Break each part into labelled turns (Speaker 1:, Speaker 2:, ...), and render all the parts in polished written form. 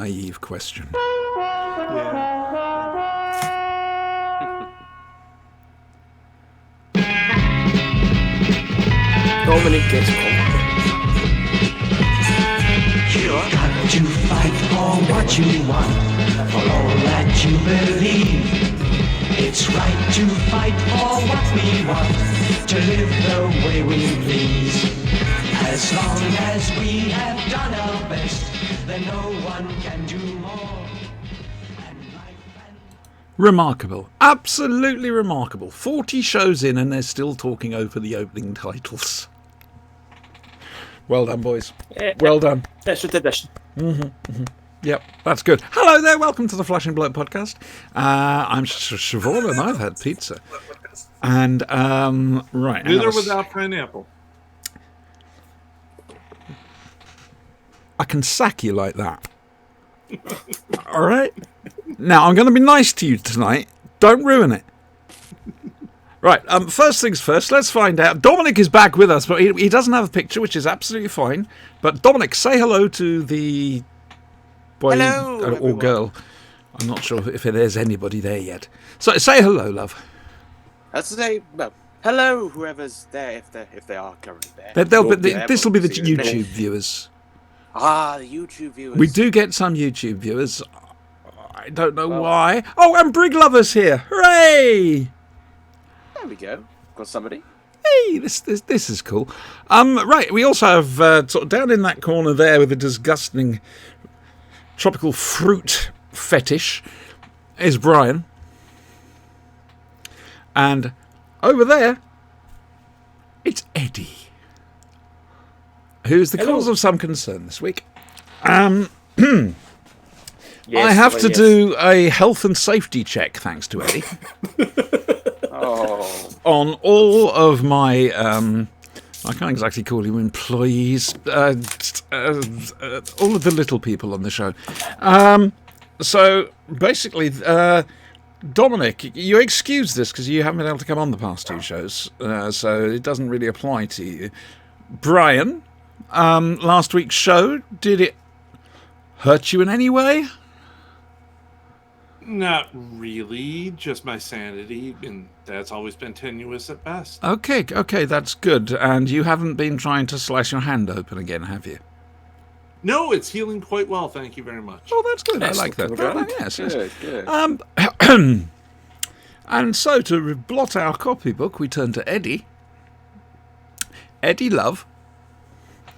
Speaker 1: naive question.
Speaker 2: Yeah.
Speaker 3: Dominic gets caught.
Speaker 4: You've got to fight for what you want, for all that you believe. It's right to fight for what we want, to live the way we please. As long as we have done our best, then no one can do more.
Speaker 1: Remarkable. Absolutely remarkable. 40 shows in and they're still talking over the opening titles. Well done, boys. Well done.
Speaker 3: That's a tradition.
Speaker 1: Yep, that's good. Hello there, welcome to the Flash and Blood podcast. I'm Siobhan and I've had pizza. And, right.
Speaker 2: With or without pineapple?
Speaker 1: I can sack you like that. All right? Now, I'm going to be nice to you tonight. Don't ruin it. Right, first things first, let's find out. Dominic is back with us, but he doesn't have a picture, which is absolutely fine. But Dominic, say hello to the boy or girl. I'm not sure if there's anybody there yet. So say hello, love.
Speaker 3: Hello, whoever's there, if they are currently there.
Speaker 1: This will be the YouTube viewers.
Speaker 3: Ah, the YouTube viewers.
Speaker 1: We do get some YouTube viewers. I don't know why. Oh, and Brig Lover's here. Hooray!
Speaker 3: There we go. Got somebody.
Speaker 1: Hey, this is cool. Right, we also have sort of down in that corner there with a disgusting tropical fruit fetish is Brian. And over there, it's Eddie, who's the cause of some concern this week.
Speaker 3: Yes,
Speaker 1: I have to do a health and safety check, thanks to Eddie, on all of my, I can't exactly call you employees, all of the little people on the show. So basically, Dominic, you excuse this because you haven't been able to come on the past two shows, so it doesn't really apply to you. Brian, last week's show, did it hurt you in any way?
Speaker 2: Not really, just my sanity, and that's always been tenuous at best.
Speaker 1: Okay, that's good. And you haven't been trying to slice your hand open again, have you?
Speaker 2: No, it's healing quite well, thank you very much.
Speaker 1: Oh, that's good. I like that. Yes.
Speaker 3: Good.
Speaker 1: And so, to blot our copybook, we turn to Eddie. Eddie, love.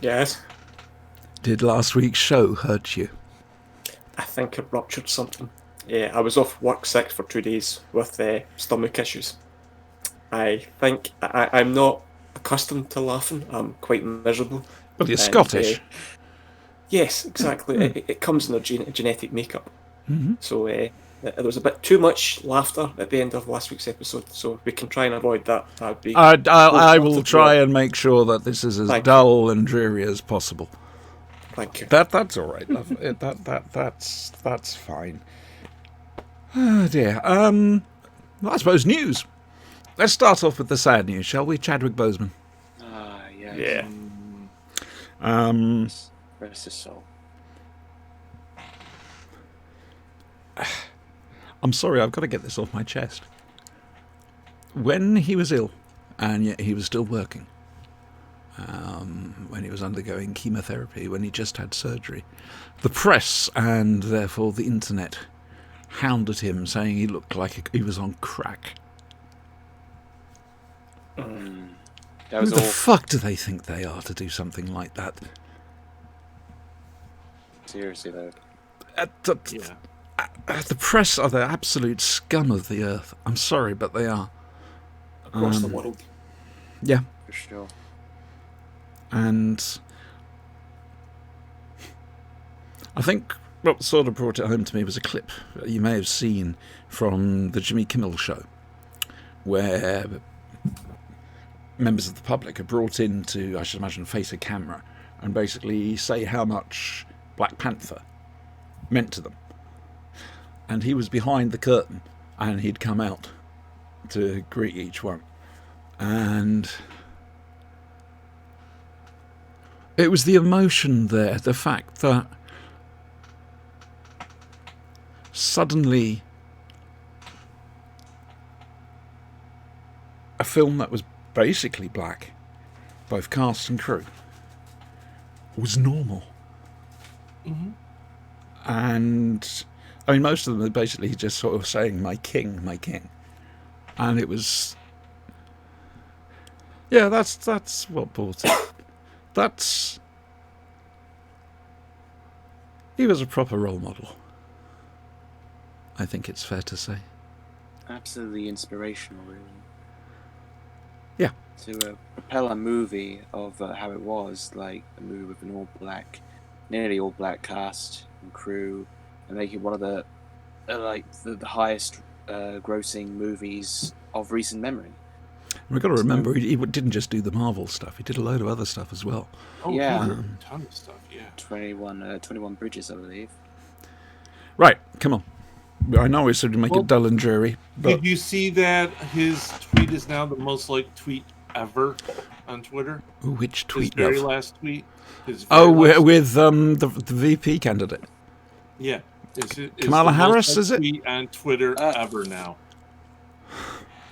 Speaker 5: Yes?
Speaker 1: Did last week's show hurt you?
Speaker 5: I think it ruptured something. Yeah, I was off work sick for 2 days with stomach issues. I think I'm not accustomed to laughing. I'm quite miserable.
Speaker 1: Well, you're Scottish.
Speaker 5: Yes, exactly. It comes in a genetic makeup.
Speaker 1: Mm-hmm.
Speaker 5: So there was a bit too much laughter at the end of last week's episode, so we can try and avoid that. That'd be.
Speaker 1: I will try and make sure that this is as dull and dreary as possible.
Speaker 5: Thank you.
Speaker 1: That's all right, love. That's fine. Oh dear. Well, I suppose news. Let's start off with the sad news, shall we, Chadwick Boseman?
Speaker 3: Yeah. Rest his soul.
Speaker 1: I'm sorry, I've got to get this off my chest. When he was ill, and yet he was still working, when he was undergoing chemotherapy, when he just had surgery, the press and therefore the internet hounded him, saying he looked like he was on crack. Who the fuck do they think they are to do something like that?
Speaker 3: Seriously, though.
Speaker 1: The press are the absolute scum of the earth. I'm sorry, but they are.
Speaker 5: Across the world.
Speaker 1: Yeah.
Speaker 3: For sure.
Speaker 1: And I think what sort of brought it home to me was a clip you may have seen from the Jimmy Kimmel show, where members of the public are brought in to, I should imagine, face a camera and basically say how much Black Panther meant to them. And he was behind the curtain, and he'd come out to greet each one. And it was the emotion there, the fact that suddenly a film that was basically black, both cast and crew, was normal.
Speaker 2: Mm-hmm.
Speaker 1: And I mean, most of them are basically just sort of saying, my king, my king. And it was, yeah, that's what brought it. He was a proper role model, I think it's fair to say.
Speaker 3: Absolutely inspirational, really.
Speaker 1: Yeah.
Speaker 3: To propel a movie of how it was, like a movie with an nearly all black cast and crew, and make it one of the highest grossing movies of recent memory.
Speaker 1: We've got to remember, he didn't just do the Marvel stuff. He did a load of other stuff as well.
Speaker 2: Oh,
Speaker 3: Yeah.
Speaker 2: he did a ton of stuff, yeah.
Speaker 3: 21 Bridges, I believe.
Speaker 1: Right, come on. I know we sort of make it dull and dreary, but
Speaker 2: Did you see that his tweet is now the most liked tweet ever on Twitter?
Speaker 1: ooh, which tweet?
Speaker 2: His very
Speaker 1: love?
Speaker 2: last tweet.
Speaker 1: Oh, with the VP candidate.
Speaker 2: Yeah.
Speaker 1: Kamala Harris, is it?
Speaker 2: Tweet on Twitter ever now.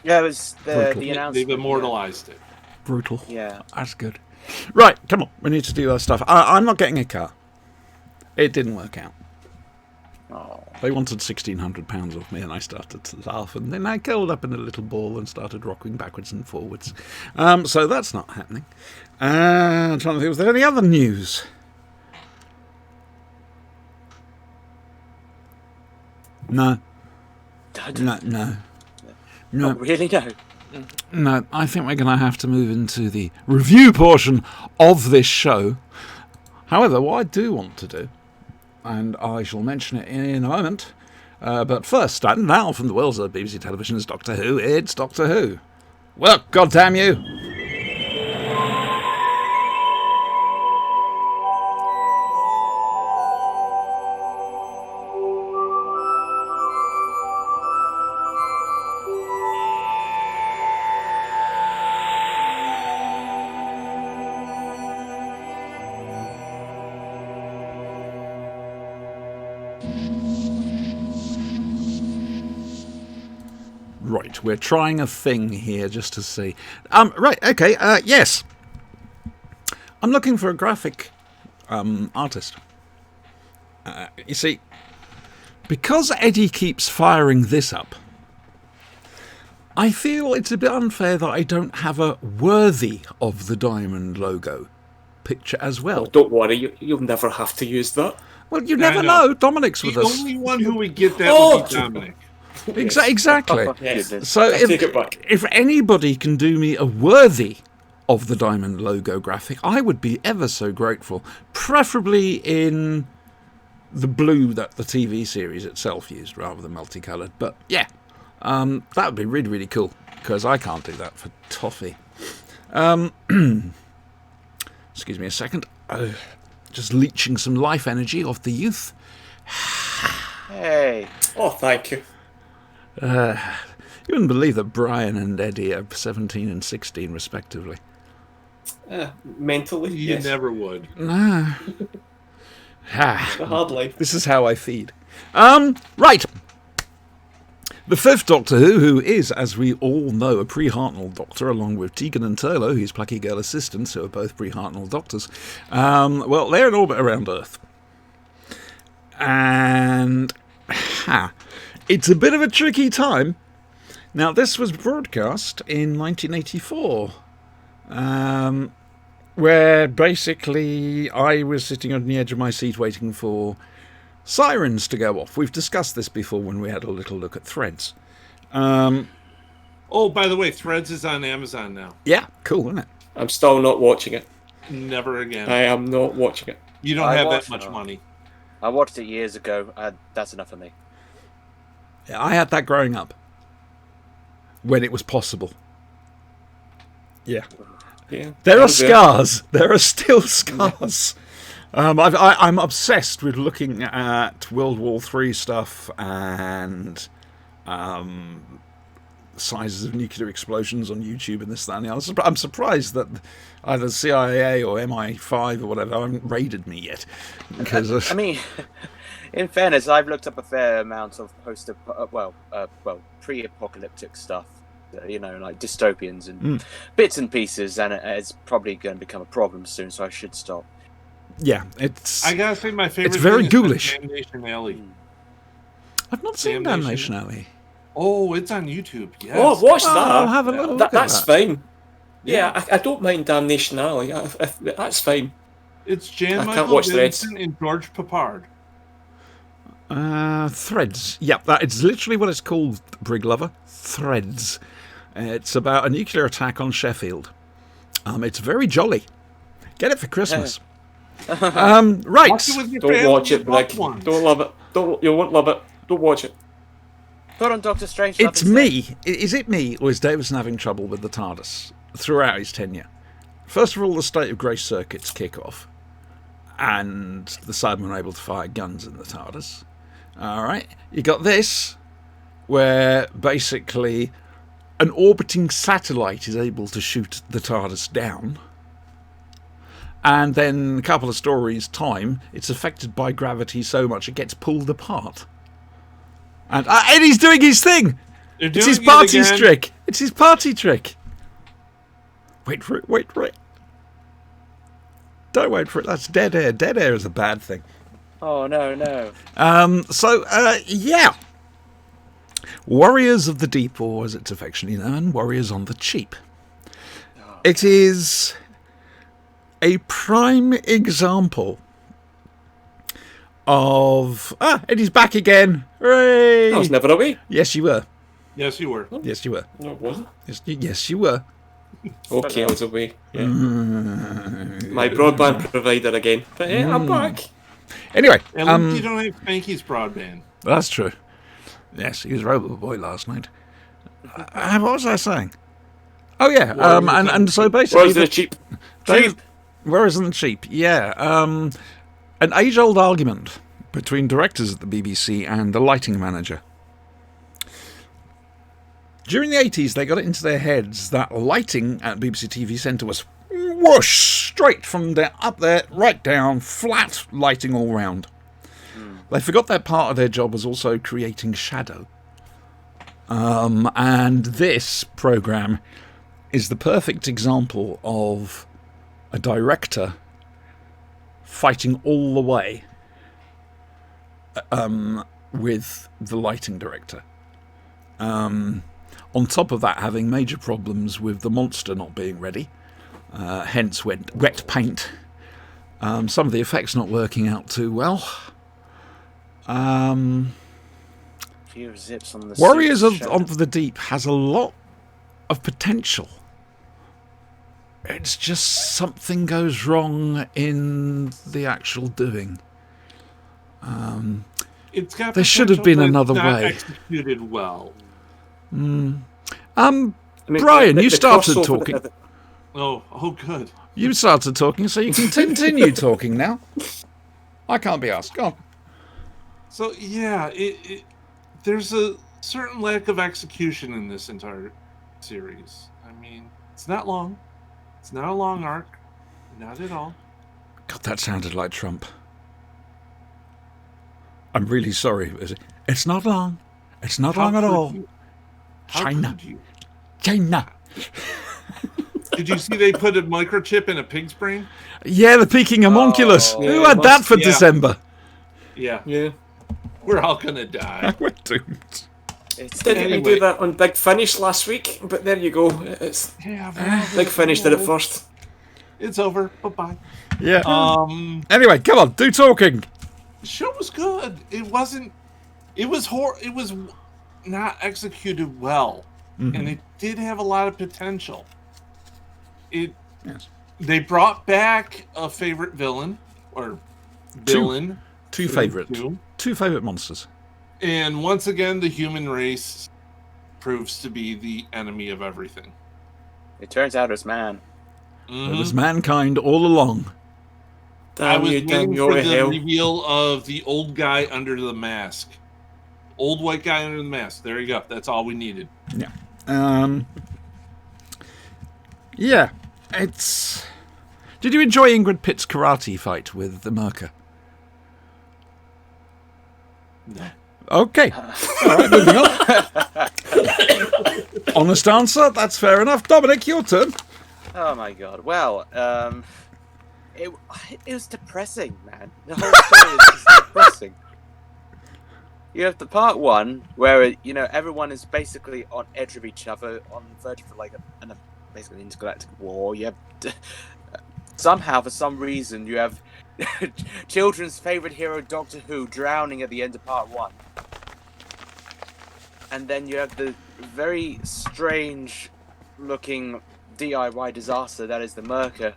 Speaker 3: Yeah, it was
Speaker 1: Brutal.
Speaker 3: the announcement.
Speaker 2: They've immortalized it.
Speaker 1: Brutal.
Speaker 3: Yeah.
Speaker 1: That's good. Right, come on. We need to do our stuff. I'm not getting a car. It didn't work out.
Speaker 3: Oh.
Speaker 1: They wanted £1,600 off me, and I started to laugh, and then I curled up in a little ball and started rocking backwards and forwards. So that's not happening. I'm trying to think, was there any other news? No. No.
Speaker 3: Oh, really? No.
Speaker 1: No, I think we're going to have to move into the review portion of this show. However, what I do want to do, and I shall mention it in a moment, but first, and now from the worlds of BBC Television's Doctor Who, it's Doctor Who. Well, goddamn you! Right, we're trying a thing here just to see. Right, okay, yes. I'm looking for a graphic artist. You see, because Eddie keeps firing this up, I feel it's a bit unfair that I don't have a worthy of the diamond logo picture as well.
Speaker 5: Oh, don't worry, you'll never have to use that.
Speaker 1: Well, you
Speaker 2: Yeah,
Speaker 1: never
Speaker 2: I know.
Speaker 1: know. Dominic's with
Speaker 2: The
Speaker 1: us.
Speaker 2: only one who would get that
Speaker 5: Oh!
Speaker 2: would be Dominic.
Speaker 1: Exactly.
Speaker 5: Yes.
Speaker 1: So
Speaker 5: I take it back.
Speaker 1: if anybody can do me a worthy of the diamond logo graphic, I would be ever so grateful. Preferably in the blue that the TV series itself used, rather than multicoloured. But yeah, that would be really, really cool, because I can't do that for toffee. Excuse me a second. Just leeching some life energy off the youth.
Speaker 3: Hey.
Speaker 5: Oh, thank you.
Speaker 1: You wouldn't believe that Brian and Eddie are 17 and 16 respectively.
Speaker 5: Mentally,
Speaker 2: You
Speaker 5: yes.
Speaker 2: never would.
Speaker 1: No.
Speaker 5: It's a hard life.
Speaker 1: This is how I feed. Right. The fifth Doctor who is, as we all know, a pre-Hartnell Doctor, along with Tegan and Turlough, his plucky girl assistants, who are both pre-Hartnell Doctors. Well, they're in orbit around Earth. And it's a bit of a tricky time. Now, this was broadcast in 1984, where basically I was sitting on the edge of my seat waiting for sirens to go off. We've discussed this before when we had a little look at Threads.
Speaker 2: Oh, by the way, Threads is on Amazon now.
Speaker 1: Yeah, cool, isn't it?
Speaker 5: I'm still not watching it.
Speaker 2: Never again.
Speaker 5: I am not watching it.
Speaker 2: You don't
Speaker 3: I
Speaker 2: have that
Speaker 3: watched
Speaker 2: much
Speaker 3: it.
Speaker 2: money.
Speaker 3: I watched it years ago. That's enough for me.
Speaker 1: Yeah, I had that growing up, when it was possible. Yeah.
Speaker 5: Yeah.
Speaker 1: There are
Speaker 5: That was it.
Speaker 1: scars. There are still scars. I'm obsessed with looking at World War III stuff and sizes of nuclear explosions on YouTube and this, that, and the other. I'm surprised that either CIA or MI5 or whatever haven't raided me yet. Because
Speaker 3: I mean, In fairness, I've looked up a fair amount of pre-apocalyptic stuff. Like dystopians and bits and pieces, and it's probably going to become a problem soon. So I should stop.
Speaker 1: Yeah, it's.
Speaker 2: I gotta say, my favorite.
Speaker 1: It's very
Speaker 2: thing
Speaker 1: ghoulish.
Speaker 2: is Damnation Alley.
Speaker 1: I've not seen
Speaker 2: Damnation.
Speaker 1: Damnation Alley.
Speaker 2: Oh, it's on YouTube. Yes.
Speaker 5: Oh, watch that.
Speaker 1: I'll have a little look at
Speaker 5: That's
Speaker 1: that.
Speaker 5: fine. Yeah, I don't mind Damnation Alley. That's fine.
Speaker 2: It's Jan
Speaker 5: I can't
Speaker 2: Michael
Speaker 5: watch Threads.
Speaker 2: Vincent and George Papard.
Speaker 1: Threads. Yeah, it's literally what it's called, Brig Lover. Threads. It's about a nuclear attack on Sheffield. It's very jolly. Get it for Christmas. Right.
Speaker 2: Watch it with your
Speaker 5: Don't
Speaker 2: family
Speaker 5: watch it,
Speaker 2: and
Speaker 5: Brig.
Speaker 2: loved ones.
Speaker 5: Don't love it. You won't love it. Don't watch it.
Speaker 3: Put on Doctor Strange.
Speaker 1: It's me. Is it me, or is Davison having trouble with the TARDIS throughout his tenure? First of all, the State of Grace circuits kick off, and the Cybermen are able to fire guns in the TARDIS. All right. You got this, where basically an orbiting satellite is able to shoot the TARDIS down. And then a couple of stories' time, it's affected by gravity so much it gets pulled apart. And Eddie's doing his thing!
Speaker 2: They're
Speaker 1: It's
Speaker 2: doing
Speaker 1: his
Speaker 2: it
Speaker 1: party
Speaker 2: again.
Speaker 1: trick! It's his party trick! Wait for it, wait for it. Don't wait for it, that's dead air. Dead air is a bad thing.
Speaker 3: Oh no.
Speaker 1: Yeah. Warriors of the Deep, or as it's affectionately known, Warriors on the Cheap. It is a prime example of... Eddie's back again. Hooray!
Speaker 5: I was never away.
Speaker 1: Yes, you were.
Speaker 2: Yes, you were.
Speaker 1: Yes, you were.
Speaker 5: No, it wasn't.
Speaker 1: Yes, you were.
Speaker 5: Okay, I was away. Yeah. My broadband provider again. But yeah, I'm back.
Speaker 1: Anyway,
Speaker 2: At least you don't have Spanky's broadband.
Speaker 1: that's true. Yes, he was Robot Boy last night. What was I saying? Oh yeah, and so basically,
Speaker 5: Where's the cheap?
Speaker 1: where isn't cheap? Yeah, an age-old argument between directors at the BBC and the lighting manager. During the 80s, they got it into their heads that lighting at BBC TV Centre was whoosh, straight from there, up there, right down, flat lighting all round. They forgot that part of their job was also creating shadow. And this programme is the perfect example of a director fighting all the way with the lighting director. On top of that, having major problems with the monster not being ready, hence wet paint. Some of the effects not working out too well.
Speaker 3: Few zips on the
Speaker 1: Warriors
Speaker 3: suit
Speaker 1: of the Deep has a lot of potential. It's just something goes wrong in the actual doing.
Speaker 2: It's got
Speaker 1: There should have been
Speaker 2: potential, but
Speaker 1: another
Speaker 2: not
Speaker 1: way.
Speaker 2: Executed well.
Speaker 5: I mean,
Speaker 1: Brian, you started
Speaker 5: crossover-
Speaker 1: talking.
Speaker 2: Oh, good.
Speaker 1: You started talking, so you can continue talking now. I can't be asked. Go on.
Speaker 2: So yeah, there's a certain lack of execution in this entire series. I mean, it's not long. It's not a long arc. Not at all.
Speaker 1: God, that sounded like Trump. I'm really sorry. It's not long. It's not long at
Speaker 2: could
Speaker 1: all.
Speaker 2: you? How
Speaker 1: China.
Speaker 2: could you?
Speaker 1: China.
Speaker 2: Did you see they put a microchip in a pig's brain?
Speaker 1: Yeah, the Peking homunculus.
Speaker 3: Oh,
Speaker 1: Who
Speaker 5: yeah,
Speaker 1: had that for
Speaker 2: yeah.
Speaker 1: December?
Speaker 2: Yeah,
Speaker 5: Yeah.
Speaker 2: we're all gonna die.
Speaker 1: We're doomed.
Speaker 3: It's
Speaker 5: Didn't
Speaker 2: Anyway.
Speaker 5: we do that on Big Finish last week? But there you go. It's
Speaker 2: Yeah,
Speaker 5: Big Finish did it first.
Speaker 2: It's over. Bye bye.
Speaker 1: Yeah. Anyway, come on, do talking.
Speaker 2: The show was good. It wasn't. It was It was not executed well, and it did have a lot of potential.
Speaker 1: Yes.
Speaker 2: They brought back a favorite villain or villain.
Speaker 1: Two
Speaker 2: for
Speaker 1: favourite.
Speaker 2: two.
Speaker 1: Two favourite monsters.
Speaker 2: And once again, the human race proves to be the enemy of everything.
Speaker 3: It turns out it's man.
Speaker 1: It was mankind all along.
Speaker 2: I
Speaker 5: Damn
Speaker 2: was
Speaker 5: you, damn
Speaker 2: waiting
Speaker 5: you
Speaker 2: for
Speaker 5: to
Speaker 2: the
Speaker 5: hell.
Speaker 2: reveal of the old guy under the mask. Old white guy under the mask. There you go. That's all we needed.
Speaker 1: Yeah, it's... Did you enjoy Ingrid Pitt's karate fight with the Merca?
Speaker 2: No.
Speaker 1: Okay. All right, moving on. Honest answer. That's fair enough. Dominic, your turn.
Speaker 3: Oh my god. Well, it was depressing, man. The whole story is just depressing. You have the part one where everyone is basically on edge of each other, on the verge of basically an intergalactic war. You have somehow, for some reason, you have children's favorite hero Doctor Who drowning at the end of part one, and then you have the very strange-looking DIY disaster that is the Merker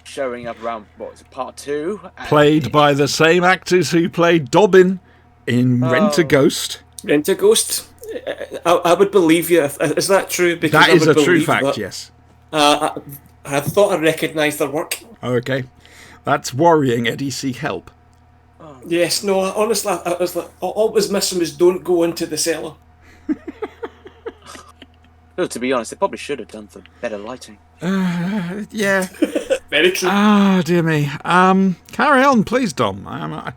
Speaker 3: showing up around part two,
Speaker 1: Played by the same actors who played Dobbin in Rent a Ghost.
Speaker 5: Rent a Ghost. I would believe you. Is that true? Because
Speaker 1: That
Speaker 5: I
Speaker 1: is
Speaker 5: would
Speaker 1: a true
Speaker 5: believe
Speaker 1: fact,
Speaker 5: that.
Speaker 1: yes.
Speaker 5: I thought I recognised their work.
Speaker 1: Okay. That's worrying, Eddie. Seek help.
Speaker 5: Yes, no, honestly, I was like, all was missing was don't go into the cellar.
Speaker 3: Well, to be honest, they probably should have done for better lighting.
Speaker 1: Yeah.
Speaker 5: Very true.
Speaker 1: Ah, dear me. Carry on, please, Dom.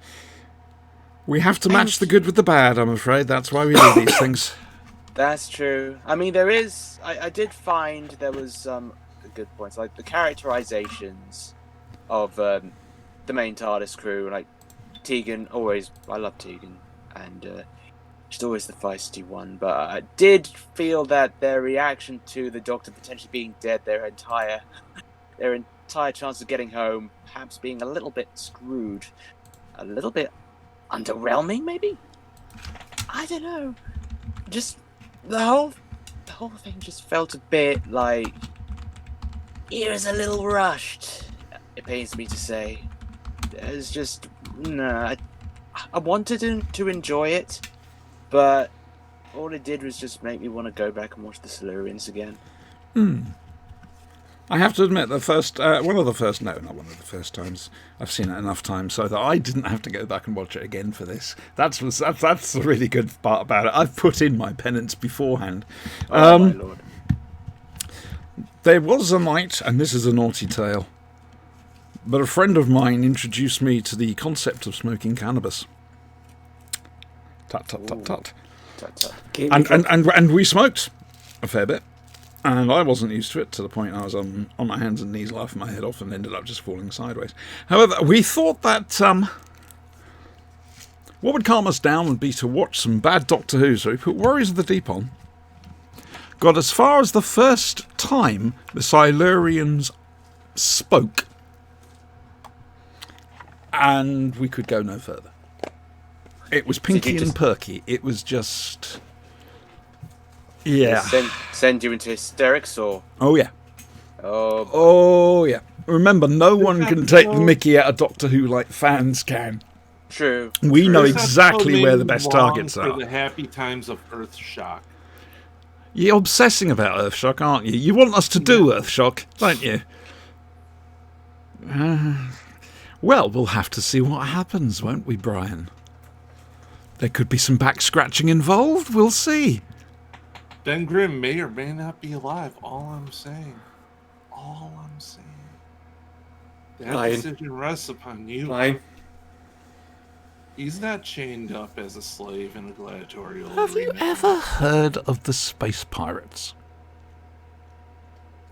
Speaker 1: We have to match the good with the bad, I'm afraid. That's why we do these things.
Speaker 3: That's true. I mean, there is. I did find there was some good points, like the characterizations of the main TARDIS crew. Like Tegan, I love Tegan, and she's always the feisty one. But I did feel that their reaction to the Doctor potentially being dead, their entire chance of getting home, perhaps being a little bit screwed, a little bit underwhelming, maybe. I don't know. Just the whole thing just felt a bit like it was a little rushed. It pains me to say. It's just no. I wanted to enjoy it, but all it did was just make me want to go back and watch the Silurians again.
Speaker 1: I have to admit, not one of the first times I've seen it enough times so that I didn't have to go back and watch it again for this. That's the really good part about it. I've put in my penance beforehand.
Speaker 3: Oh my lord!
Speaker 1: There was a night, and this is a naughty tale, but a friend of mine introduced me to the concept of smoking cannabis. Tut tut tut tut. And we smoked a fair bit. And I wasn't used to it, to the point I was on my hands and knees laughing my head off and ended up just falling sideways. However, we thought that what would calm us down would be to watch some bad Doctor Who, so we put Warriors of the Deep on. Got as far as the first time the Silurians spoke. And we could go no further. It was Pinky and Perky. It was just... Yeah.
Speaker 3: Send you into hysterics, or?
Speaker 1: Oh, yeah.
Speaker 3: Oh,
Speaker 1: yeah. Remember, no one can take the mickey out of Doctor Who like fans can.
Speaker 3: true.
Speaker 1: We know
Speaker 2: Does that
Speaker 1: exactly
Speaker 2: still
Speaker 1: where the
Speaker 2: mean
Speaker 1: best
Speaker 2: long
Speaker 1: targets
Speaker 2: for
Speaker 1: are.
Speaker 2: the happy times of Earthshock.
Speaker 1: You're obsessing about Earthshock, aren't you? You want us to do Earthshock, don't you? Well, we'll have to see what happens, won't we, Brian? There could be some back scratching involved. We'll see.
Speaker 2: Ben Grimm may or may not be alive. All I'm saying. That
Speaker 5: Fine.
Speaker 2: decision rests upon you.
Speaker 5: Fine.
Speaker 2: He's not chained up as a slave in a gladiatorial
Speaker 1: Have you
Speaker 2: arena.
Speaker 1: ever heard of the Space Pirates?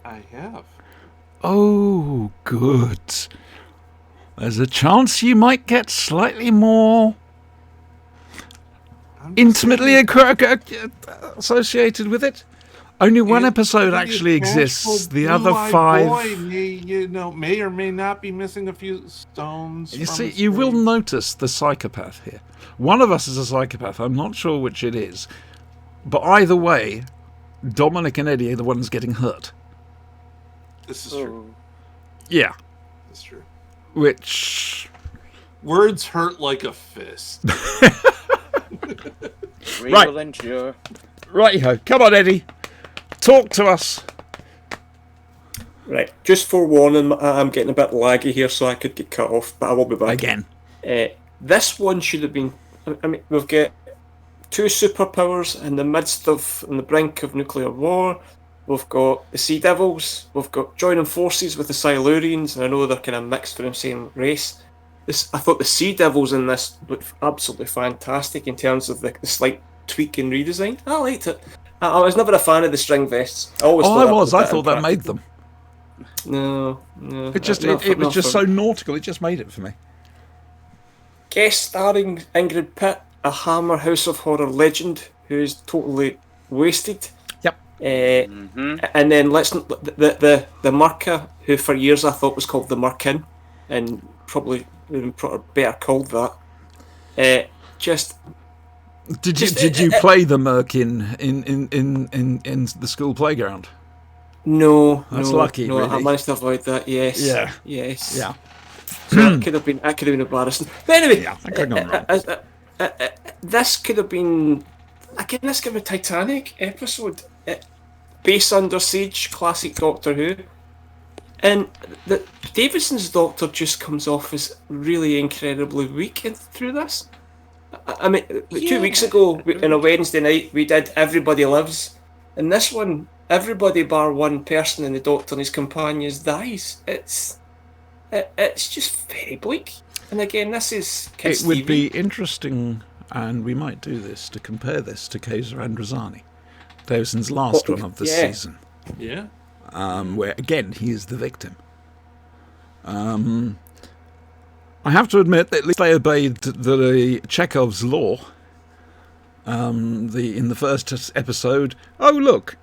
Speaker 2: I have.
Speaker 1: Oh, good. There's a chance you might get slightly more
Speaker 2: I'm just
Speaker 1: intimately
Speaker 2: saying,
Speaker 1: associated with it. Only one
Speaker 2: you-
Speaker 1: episode
Speaker 2: you
Speaker 1: actually exists.
Speaker 2: bashful
Speaker 1: The other
Speaker 2: blue-eyed
Speaker 1: five...
Speaker 2: boy may or may not be missing a few stones.
Speaker 1: You
Speaker 2: from
Speaker 1: see,
Speaker 2: his
Speaker 1: you will
Speaker 2: grave.
Speaker 1: notice the psychopath here. One of us is a psychopath. I'm not sure which it is. But either way, Dominic and Eddie are the ones getting hurt.
Speaker 2: This is true.
Speaker 1: Yeah.
Speaker 2: This is true.
Speaker 1: Which...
Speaker 2: Words hurt like a fist.
Speaker 3: We
Speaker 1: Right.
Speaker 3: will endure.
Speaker 1: Righty-ho. Come on, Eddie. Talk to us.
Speaker 5: Right, just forewarning, I'm getting a bit laggy here, so I could get cut off, but I will be back.
Speaker 1: Again.
Speaker 5: This one should have been... I mean, we've got two superpowers in the brink of nuclear war. We've got the Sea Devils. We've got joining forces with the Silurians, and I know they're kind of mixed for the same race. this. I thought the Sea Devils in this looked absolutely fantastic in terms of the slight tweak and redesign. I liked it. I was never a fan of the string vests. I always thought
Speaker 1: I
Speaker 5: that
Speaker 1: was.
Speaker 5: a
Speaker 1: I
Speaker 5: bit
Speaker 1: thought that made
Speaker 5: impractical.
Speaker 1: them.
Speaker 5: No.
Speaker 1: It just
Speaker 5: not
Speaker 1: it was
Speaker 5: not
Speaker 1: just
Speaker 5: for
Speaker 1: so
Speaker 5: me.
Speaker 1: nautical. It just made it for me.
Speaker 5: Guest starring Ingrid Pitt, a Hammer House of Horror legend who is totally wasted.
Speaker 1: Yep.
Speaker 5: And then the Murka, who for years I thought was called the Murkin, and probably even better called that. Just
Speaker 1: Did you play the Merc in the school playground?
Speaker 5: no.
Speaker 1: That's lucky,
Speaker 5: No, I
Speaker 1: really.
Speaker 5: managed to avoid that. Yes.
Speaker 1: Yeah.
Speaker 5: Yes.
Speaker 1: Yeah.
Speaker 5: So that could have been embarrassing. But anyway,
Speaker 1: Yeah, I could have gone wrong.
Speaker 5: this could have been again. This could be a Titanic episode. Base Under Siege, classic Doctor Who, and Davidson's Doctor just comes off as really incredibly weak through this. I mean, 2 weeks ago on a Wednesday night we did Everybody Lives, and this one everybody bar one person in the Doctor and his companions dies. It's just very bleak. And again, this is Kids
Speaker 1: It would
Speaker 5: TV.
Speaker 1: be interesting, and we might do this, to compare this to Kaiser Androzani, Davison's last one of the
Speaker 5: yeah.
Speaker 1: season,
Speaker 2: Yeah.
Speaker 1: where again he is the victim. I have to admit that at least they obeyed the Chekhov's law. In the first episode, oh look,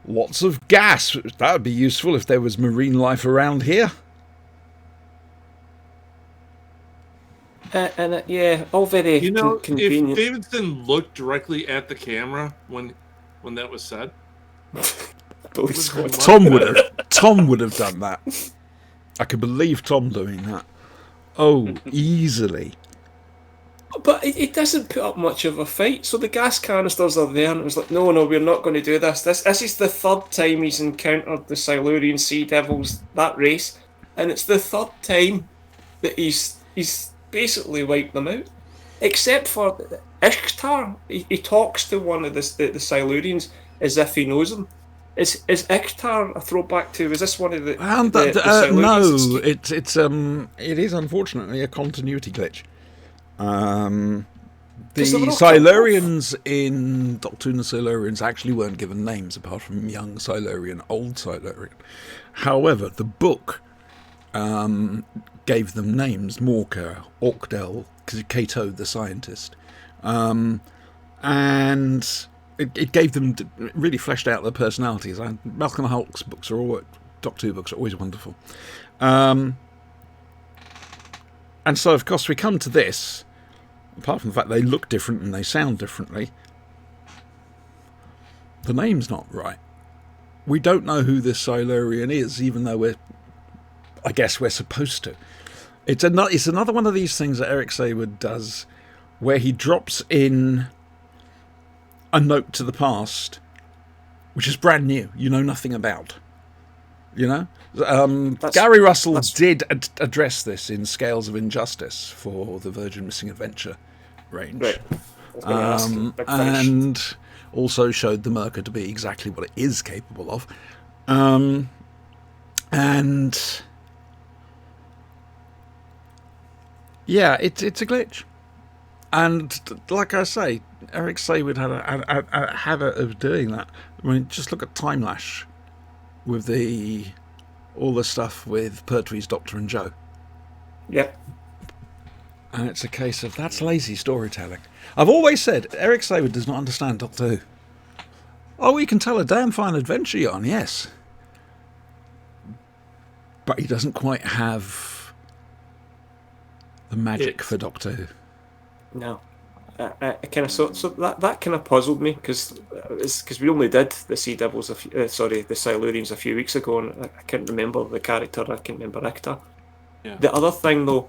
Speaker 1: lots of gas. That would be useful if there was marine life around here.
Speaker 5: Yeah, all very
Speaker 2: You know, if
Speaker 5: convenient.
Speaker 2: Davidson looked directly at the camera when that was said,
Speaker 5: Police squad.
Speaker 1: Tom would have done that. I could believe Tom doing that. Oh, easily.
Speaker 5: But it doesn't put up much of a fight. So the gas canisters are there, and it was like, no, we're not going to do this. This is the third time he's encountered the Silurian Sea Devils, that race, and it's the third time that he's basically wiped them out. Except for Ishtar, he talks to one of the Silurians as if he knows him. Is Ishtar a throwback to? Is this one of the? the Silurians?
Speaker 1: No, it is unfortunately a continuity glitch. The
Speaker 5: 'Cause they were all
Speaker 1: Silurians in Doctor Who and the Silurians actually weren't given names apart from young Silurian, old Silurian. However, the book gave them names: Morka, Orkdel, Cato the scientist, and it gave them, really fleshed out their personalities. Malcolm Hulke's books Doctor Who books are always wonderful. And so, of course, we come to this. Apart from the fact they look different and they sound differently, the name's not right. We don't know who this Silurian is, even though I guess we're supposed to. It's another one of these things that Eric Saward does, where he drops in a note to the past, which is brand new. You know nothing about. You know, Gary Russell did address this in Scales of Injustice for the Virgin Missing Adventure range,
Speaker 5: Right. I was gonna ask you, Big Finish.
Speaker 1: and also showed the Merca to be exactly what it is capable of. And yeah, it's a glitch. And like I say, Eric Saward had a habit of doing that. I mean, just look at Time Lash with all the stuff with Pertwee's Doctor and Joe.
Speaker 5: Yep.
Speaker 1: And it's a case of that's lazy storytelling. I've always said Eric Saward does not understand Doctor Who. Oh, he can tell a damn fine adventure yarn, yes. But he doesn't quite have the magic for Doctor Who.
Speaker 5: No. I kind of so that kind of puzzled me because we only did the Sea Devils, the Silurians a few weeks ago, and I can't remember the character. I can't remember actor.
Speaker 2: Yeah.
Speaker 5: The other thing though,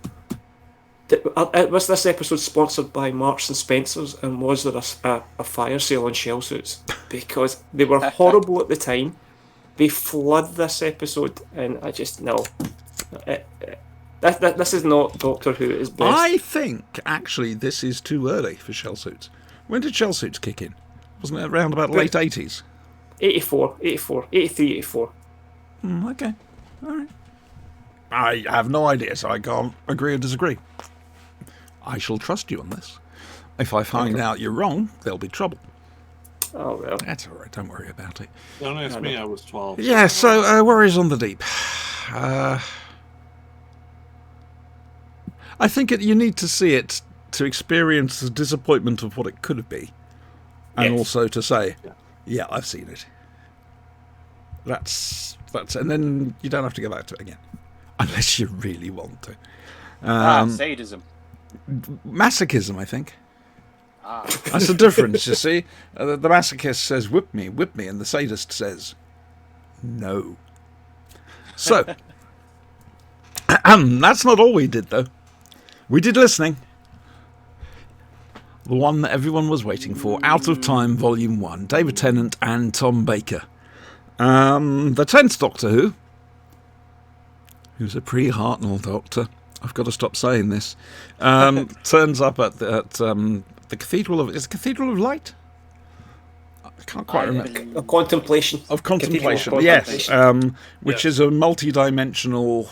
Speaker 5: was this episode sponsored by Marks and Spencers, and was there a fire sale on shell suits? Because they were horrible at the time. They flood this episode, and I just no. This is not Doctor Who at its best.
Speaker 1: I think, actually, this is too early for shell suits. When did shell suits kick in? Wasn't it around about late 80s?
Speaker 5: 83, 84.
Speaker 1: Okay. All right. I have no idea, so I can't agree or disagree. I shall trust you on this. If I find out you're wrong, there'll be trouble.
Speaker 5: Oh well.
Speaker 1: That's all right. Don't worry about it.
Speaker 2: Don't ask me. I was 12.
Speaker 1: Yeah. So Warriors on the Deep. I think you need to see it to experience the disappointment of what it could be, and
Speaker 5: Yes.
Speaker 1: also to say, "Yeah, I've seen it." That's, and then you don't have to go back to it again, unless you really want to.
Speaker 3: Sadism.
Speaker 1: Masochism, I think.
Speaker 3: Ah.
Speaker 1: That's the difference, you see. The masochist says, whip me, and the sadist says, no. So, that's not all we did, though. We did listening. The one that everyone was waiting for, Out of Time, Volume 1, David Tennant and Tom Baker. The 10th Doctor Who, who's a pre-Hartnell Doctor, I've got to stop saying this, turns up at the Cathedral of... Is it Cathedral of Light? I can't quite remember.
Speaker 5: Of contemplation.
Speaker 1: Of contemplation,
Speaker 5: Cathedral of
Speaker 1: yes.
Speaker 5: Contemplation.
Speaker 1: Which is a multi-dimensional...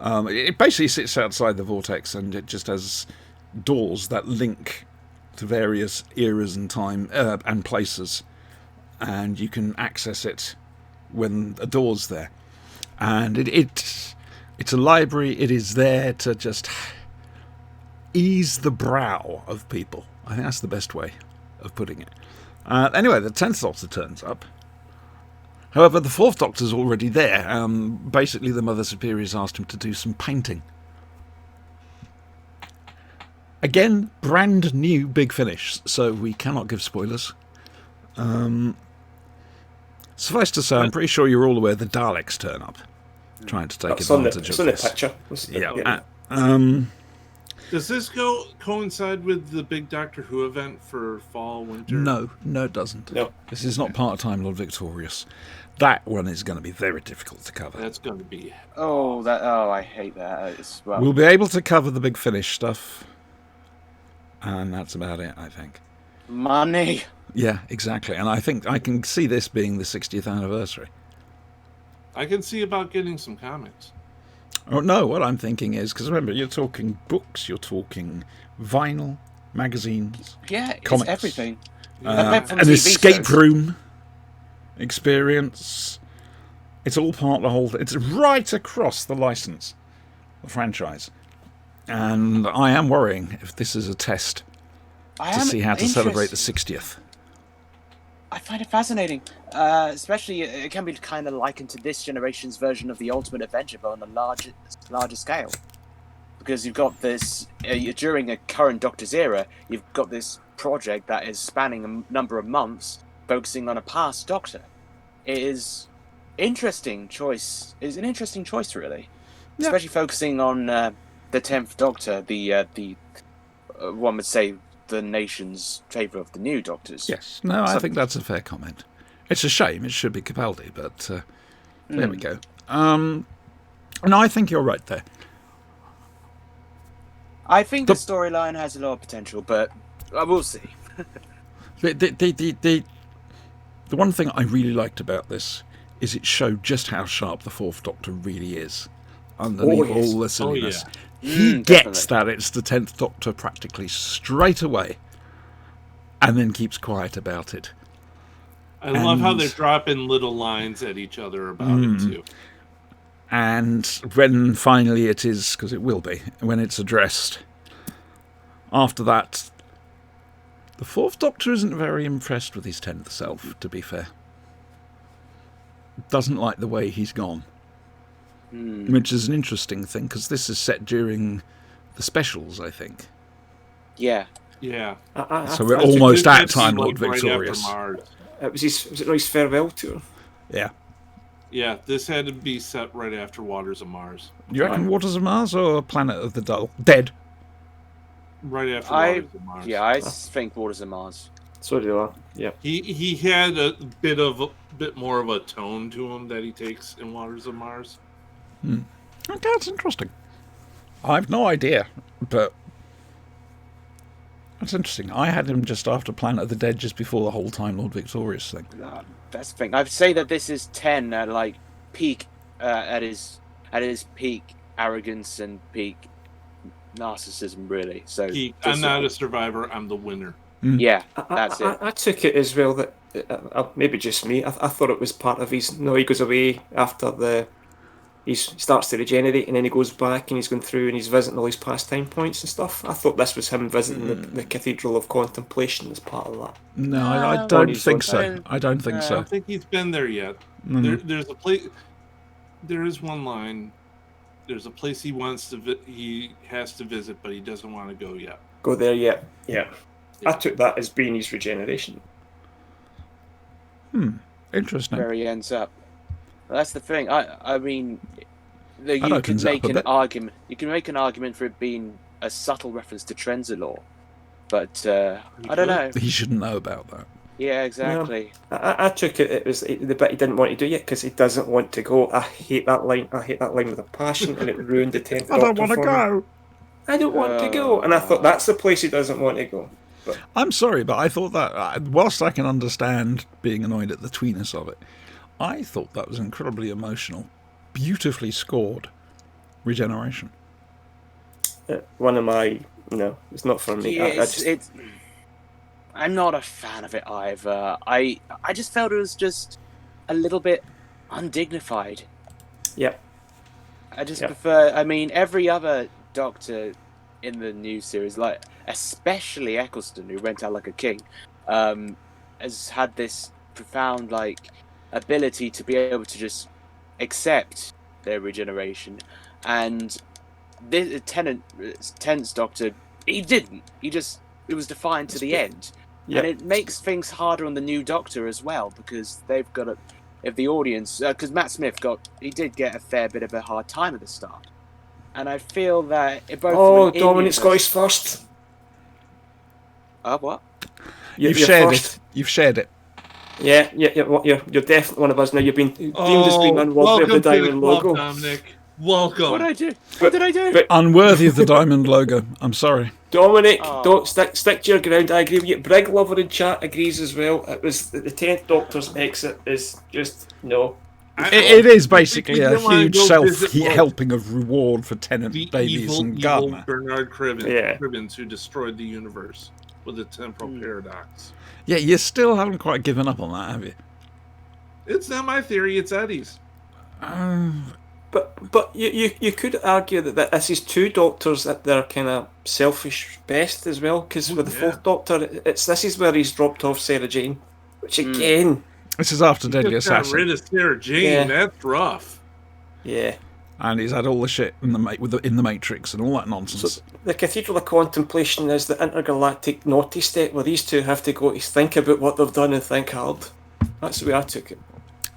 Speaker 1: it basically sits outside the vortex, and it just has doors that link to various eras and time and places, and you can access it when a door's there. And it's a library. It is there to just ease the brow of people. I think that's the best way of putting it. Anyway, the 10th Doctor turns up. However, the 4th Doctor's already there. Basically, the Mother Superior's asked him to do some painting. Again, brand new Big Finish, so we cannot give spoilers. Suffice to say, I'm pretty sure you're all aware the Daleks turn up, trying to take advantage
Speaker 5: It's
Speaker 1: of
Speaker 5: on the
Speaker 1: this.
Speaker 5: picture.
Speaker 1: Yeah.
Speaker 2: Does this coincide with the big Doctor Who event for fall, winter?
Speaker 1: No, it doesn't.
Speaker 5: No.
Speaker 1: This is not part of Time Lord Victorious. That one is going to be very difficult to cover.
Speaker 2: That's going to be...
Speaker 3: Oh, I hate that as well.
Speaker 1: We'll be able to cover the Big Finish stuff, and that's about it, I think.
Speaker 3: Money.
Speaker 1: Yeah, exactly. And I think I can see this being the 60th anniversary.
Speaker 2: I can see about getting some comics.
Speaker 1: Oh, no, what I'm thinking is, because remember, you're talking books, you're talking vinyl, magazines,
Speaker 3: Yeah, it's
Speaker 1: comics.
Speaker 3: everything.
Speaker 2: Yeah.
Speaker 3: Apart from
Speaker 1: an
Speaker 3: TV
Speaker 1: escape
Speaker 3: shows.
Speaker 1: room experience. It's all part of the whole... It's right across the license, the franchise. And I am worrying if this is a test
Speaker 3: I
Speaker 1: to
Speaker 3: am
Speaker 1: see how to celebrate the
Speaker 3: interested.
Speaker 1: 60th.
Speaker 3: I find it fascinating. Especially, it can be kind of likened to this generation's version of the Ultimate Adventure, but on a larger scale. Because you've got this, during a current Doctor's era, you've got this project that is spanning a number of months, focusing on a past Doctor. It is interesting choice. It's an interesting choice, really.
Speaker 1: Yeah.
Speaker 3: Especially focusing on the 10th Doctor, the one would say the nation's favourite of the new Doctors.
Speaker 1: Yes. No, I
Speaker 3: So-
Speaker 1: think that's a fair comment. It's a shame. It should be Capaldi, but there we go. No, I think you're right there.
Speaker 3: I think the storyline has a lot of potential, but we'll see.
Speaker 1: The one thing I really liked about this is it showed just how sharp the 4th Doctor really is underneath
Speaker 5: Oh, yes.
Speaker 1: all the silliness.
Speaker 2: yeah.
Speaker 1: He gets
Speaker 3: Definitely.
Speaker 1: that it's the 10th Doctor practically straight away, and then keeps quiet about it.
Speaker 2: I love how
Speaker 1: And-
Speaker 2: they're dropping little lines at each other about it, too.
Speaker 1: And when finally it is, because it will be, when it's addressed, after that, the 4th Doctor isn't very impressed with his 10th self, to be fair. Doesn't like the way he's gone. Which is an interesting thing, because this is set during the specials, I think.
Speaker 3: Yeah.
Speaker 2: Yeah.
Speaker 1: So we're
Speaker 2: That's a
Speaker 1: almost
Speaker 2: good
Speaker 1: at
Speaker 2: bit
Speaker 1: Time
Speaker 2: like
Speaker 1: Lord
Speaker 2: right after
Speaker 1: Victorious.
Speaker 2: Mars.
Speaker 5: Was it not his farewell tour?
Speaker 1: Yeah.
Speaker 2: Yeah, this had to be set right after Waters of Mars.
Speaker 1: Do you reckon Waters of Mars or Planet of the Dead?
Speaker 2: Right after
Speaker 3: I
Speaker 2: Waters of Mars.
Speaker 3: think Waters of Mars.
Speaker 5: So do I. Yeah.
Speaker 2: He had a bit more of a tone to him that he takes in Waters of Mars.
Speaker 1: Okay, that's interesting. I've no idea, but that's interesting. I had him just after Planet of the Dead, just before the whole Time Lord Victorious thing.
Speaker 3: That's the thing. I'd say that this is 10 at like peak at his peak arrogance and peak narcissism, really. So
Speaker 2: I'm not a survivor. I'm the winner.
Speaker 3: Yeah, that's it.
Speaker 5: I took it as well that maybe just me. I thought it was part of his. No, he goes away after he starts to regenerate, and then he goes back and he's going through and he's visiting all his past time points and stuff. I thought this was him visiting the Cathedral of Contemplation as part of that.
Speaker 1: No, I don't think so. I don't think
Speaker 2: I
Speaker 1: so.
Speaker 2: don't think he's been there yet. There's a place. There is one line. There's a place he wants to. He has to visit, but he doesn't want to go yet.
Speaker 5: Go there yet? Yeah. I took that as being his regeneration.
Speaker 1: Interesting.
Speaker 3: Where he ends up. That's the thing. I mean, you
Speaker 1: That
Speaker 3: can
Speaker 1: opens up
Speaker 3: make
Speaker 1: a
Speaker 3: an
Speaker 1: bit.
Speaker 3: argument. You can make an argument for it being a subtle reference to Trenzalore, but I don't know.
Speaker 1: He shouldn't know about that.
Speaker 3: Yeah, exactly.
Speaker 5: I took it was the bit he didn't want to do yet because he doesn't want to go. I hate that line. I hate that line with a passion, and it ruined the 10th Doctor.
Speaker 1: I don't want to
Speaker 5: for me.
Speaker 1: go.
Speaker 5: I don't want to go, and I thought that's the place he doesn't want to go. But
Speaker 1: I'm sorry, but I thought that, whilst I can understand being annoyed at the tweeness of it, I thought that was incredibly emotional, beautifully scored regeneration.
Speaker 5: one of my it's not for me.
Speaker 3: Yeah,
Speaker 5: I
Speaker 3: I'm not a fan of it either. I just felt it was just a little bit undignified.
Speaker 5: Yep.
Speaker 3: I just
Speaker 5: Yep.
Speaker 3: prefer. I mean, every other Doctor in the new series, like especially Eccleston, who went out like a king, has had this profound ability to be able to just accept their regeneration, and this Tenth's Doctor, he didn't. It was defined to the end,
Speaker 5: Yep.
Speaker 3: and it makes things harder on the new Doctor as well because they've got if the audience, because Matt Smith did get a fair bit of a hard time at the start, and I feel that it both.
Speaker 5: Oh,
Speaker 3: from an
Speaker 5: Dominic's
Speaker 3: Indian
Speaker 5: got his first.
Speaker 3: what?
Speaker 1: You've
Speaker 5: You're
Speaker 1: shared
Speaker 5: first.
Speaker 1: it. You've shared it.
Speaker 5: Yeah, you're definitely one of us now. You've been deemed as being unworthy of the
Speaker 2: welcome to the
Speaker 5: diamond
Speaker 2: club,
Speaker 5: logo.
Speaker 2: Dominic. Welcome.
Speaker 3: What did I do? What did I do?
Speaker 5: but-
Speaker 1: Unworthy of the diamond logo. I'm sorry.
Speaker 5: Dominic,
Speaker 3: Oh.
Speaker 5: don't stick to your ground. I agree with you. Brig Lover in chat agrees as well. It was the 10th Doctor's exit is just no.
Speaker 1: It is basically
Speaker 2: We
Speaker 1: a
Speaker 2: didn't wanna
Speaker 1: huge
Speaker 2: go visit Walt.
Speaker 1: helping of reward for Tennant,
Speaker 2: The
Speaker 1: Davies,
Speaker 2: evil,
Speaker 1: and
Speaker 2: evil
Speaker 1: Gardner.
Speaker 2: Bernard Cribbins,
Speaker 5: Yeah.
Speaker 2: Cribbins who destroyed the universe with the temporal paradox.
Speaker 1: Yeah, you still haven't quite given up on that, have you?
Speaker 2: It's not my theory, it's Eddie's.
Speaker 5: But you could argue that this is two Doctors at their kind of selfish best as well. Because with the
Speaker 2: Yeah.
Speaker 5: fourth Doctor, this is where he's dropped off Sarah Jane, which again,
Speaker 1: This is after Deadly
Speaker 2: Just got
Speaker 1: Assassin,
Speaker 2: rid of Sarah Jane.
Speaker 5: Yeah.
Speaker 2: That's rough.
Speaker 5: yeah.
Speaker 1: and he's had all the shit in the Matrix and all that nonsense.
Speaker 5: So the Cathedral of Contemplation is the intergalactic naughty step where these two have to go to think about what they've done and think hard. That's the way I took it.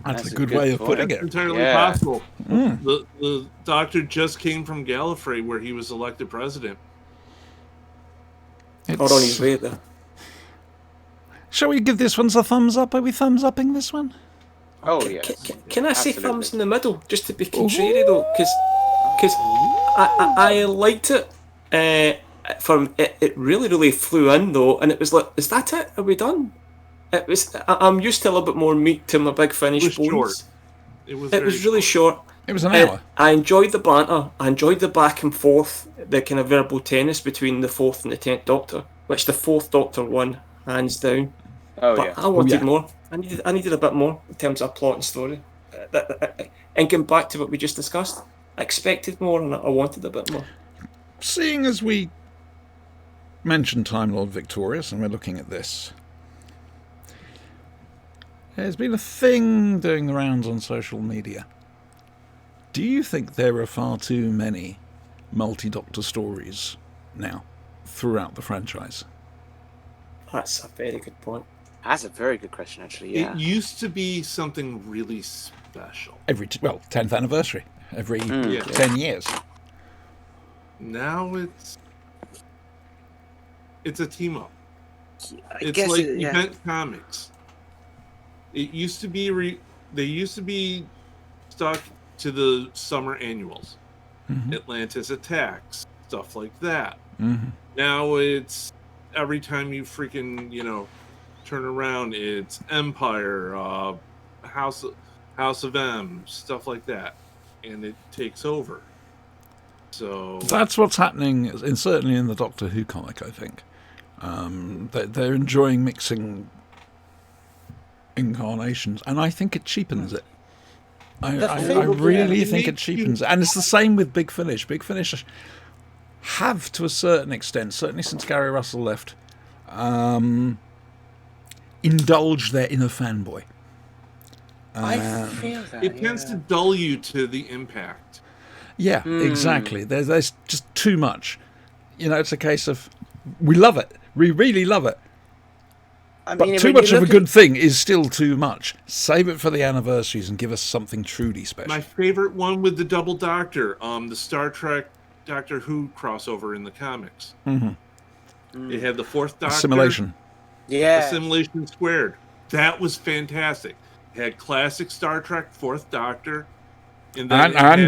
Speaker 1: That's
Speaker 3: That's
Speaker 1: a
Speaker 3: a
Speaker 1: good
Speaker 3: good
Speaker 1: way of
Speaker 3: point.
Speaker 1: putting
Speaker 2: That's
Speaker 1: it.
Speaker 2: entirely
Speaker 3: Yeah.
Speaker 2: possible. The Doctor just came from Gallifrey where he was elected president.
Speaker 5: Or on his way there.
Speaker 1: Shall we give this one a thumbs up? Are we thumbs upping this one?
Speaker 3: Oh yes.
Speaker 5: Can I say
Speaker 3: Absolutely.
Speaker 5: thumbs in the middle, just to be contrary though, because I liked it. It really flew in though, and it was like, is that it? Are we done? It was. I'm used to a little bit more meat to my big finish
Speaker 2: It was
Speaker 5: bones.
Speaker 2: short. It was.
Speaker 5: It
Speaker 2: very
Speaker 5: was really short.
Speaker 1: It was an hour.
Speaker 5: I enjoyed the banter. I enjoyed the back and forth, the kind of verbal tennis between the fourth and the 10th Doctor, which the fourth Doctor won hands down.
Speaker 3: Oh
Speaker 5: But
Speaker 3: yeah.
Speaker 5: I wanted
Speaker 1: yeah.
Speaker 5: more. I needed a bit more in terms of plot and story. And getting back to what we just discussed, I expected more and I wanted a bit more.
Speaker 1: Seeing as we mentioned Time Lord Victorious and we're looking at this, there's been a thing doing the rounds on social media. Do you think there are far too many multi-Doctor stories now throughout the franchise?
Speaker 5: That's a very good point.
Speaker 3: That's a very good question, actually. Yeah.
Speaker 2: It used to be something really special.
Speaker 1: Every 10th anniversary, every
Speaker 2: Yeah.
Speaker 1: 10 years.
Speaker 2: Now it's a team up.
Speaker 3: I
Speaker 2: It's
Speaker 3: guess
Speaker 2: like
Speaker 3: yeah.
Speaker 2: event comics. It used to be they used to be stuck to the summer annuals, Atlantis Attacks, stuff like that.
Speaker 1: Mm-hmm.
Speaker 2: Now it's every time you freaking turn around, it's Empire, House of M, stuff like that, and it takes over. So
Speaker 1: That's what's happening, certainly in the Doctor Who comic, I think. They're enjoying mixing incarnations, and I think it cheapens it. I really think it cheapens it. And it's the same with Big Finish. Big Finish have, to a certain extent, certainly since Gary Russell left, indulged their inner fanboy.
Speaker 3: I feel that.
Speaker 2: it tends to dull you to the impact.
Speaker 1: Yeah, exactly. There's just too much. It's a case of, we love it. We really love it.
Speaker 3: I
Speaker 1: But
Speaker 3: mean,
Speaker 1: too
Speaker 3: when
Speaker 1: much
Speaker 3: you
Speaker 1: of a
Speaker 3: look
Speaker 1: good thing is still too much. Save it for the anniversaries and give us something truly special.
Speaker 2: My favorite one with the Double Doctor, the Star Trek Doctor Who crossover in the comics. It had the Fourth Doctor.
Speaker 1: Assimilation.
Speaker 3: Yeah.
Speaker 2: Assimilation Squared. That was fantastic. It had classic Star Trek Fourth Doctor. And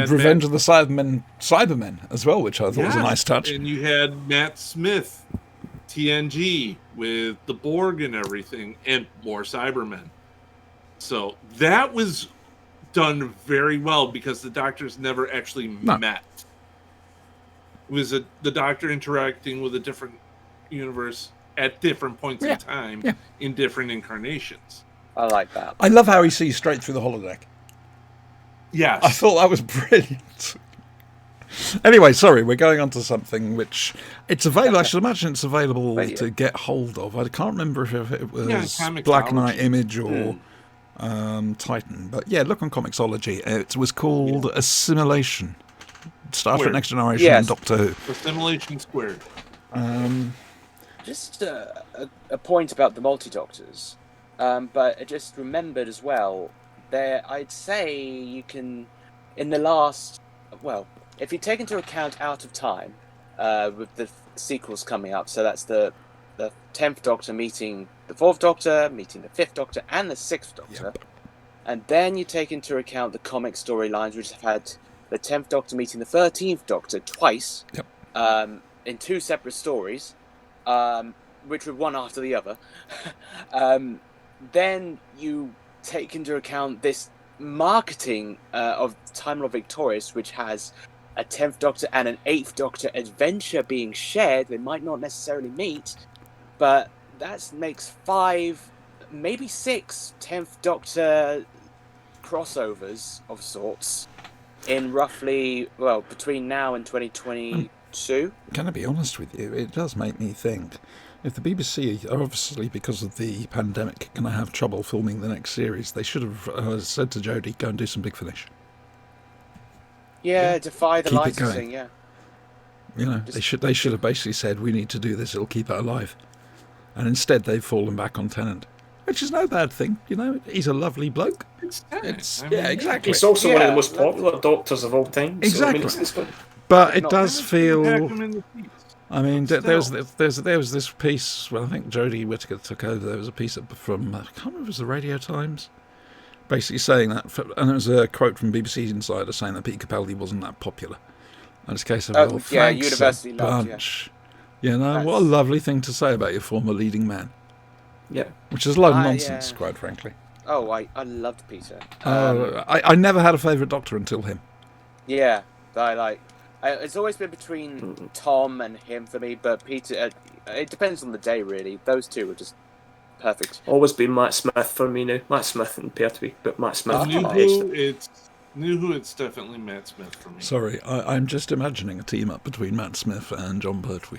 Speaker 1: Revenge of the Cybermen as well, which I thought was a nice touch.
Speaker 2: And you had Matt Smith, TNG, with the Borg and everything, and more Cybermen. So that was done very well because the Doctors never actually met. It was the Doctor interacting with a different universe at different points in time in different incarnations.
Speaker 3: I like that.
Speaker 1: I love how he sees straight through the holodeck.
Speaker 2: Yes.
Speaker 1: I thought that was brilliant. Anyway, sorry, we're going on to something which it's available. I should imagine it's available to get hold of. I can't remember if it was Black Knight Image or Titan, but yeah, look on Comixology. It was called Assimilation, Star Trek Next Generation, and Doctor Who.
Speaker 2: Assimilation Squared.
Speaker 3: Just a point about the multi-doctors, but I just remembered as well. I'd say you can, in the last, well, if you take into account Out of Time, with the sequels coming up, so that's the 10th Doctor meeting the 4th Doctor, meeting the 5th Doctor, and the 6th Doctor, and then you take into account the comic storylines, which have had the 10th Doctor meeting the 13th Doctor twice, in 2 separate stories, which were one after the other, then you take into account this marketing of Time Lord Victorious, which has a 10th Doctor and an 8th Doctor adventure being shared. They might not necessarily meet, but that makes 5, maybe 6 10th Doctor crossovers of sorts in roughly, well, between now and 2022.
Speaker 1: Can I be honest with you? It does make me think. If the BBC are obviously, because of the pandemic, going to have trouble filming the next series, they should have said to Jodie, go and do some Big Finish.
Speaker 3: Yeah, defy the
Speaker 1: Keep it
Speaker 3: licensing,
Speaker 1: going. They should have basically said, we need to do this, it'll keep it alive. And instead they've fallen back on Tennant, which is no bad thing. He's a lovely bloke. Exactly.
Speaker 5: He's also one of the most popular Doctors of all time.
Speaker 1: Exactly.
Speaker 5: So,
Speaker 1: but it does feel... I mean, there was this piece, well, I think Jodie Whittaker took over, there was a piece from, I can't remember if it was the Radio Times, basically saying that, and there was a quote from BBC Insider saying that Peter Capaldi wasn't that popular. And it's a case of, thanks
Speaker 3: University
Speaker 1: a bunch. What a lovely thing to say about your former leading man.
Speaker 5: Yeah.
Speaker 1: Which is a lot of nonsense, quite frankly.
Speaker 3: Oh, I loved Peter.
Speaker 1: I never had a favourite Doctor until him.
Speaker 3: Yeah, it's always been between Tom and him for me, but Peter, it depends on the day, really. Those two are just perfect.
Speaker 5: Always been Matt Smith for me now. Matt Smith and Pertwee, but Matt Smith.
Speaker 2: New Who, it's definitely Matt Smith for me.
Speaker 1: Sorry, I'm just imagining a team-up between Matt Smith and John Pertwee.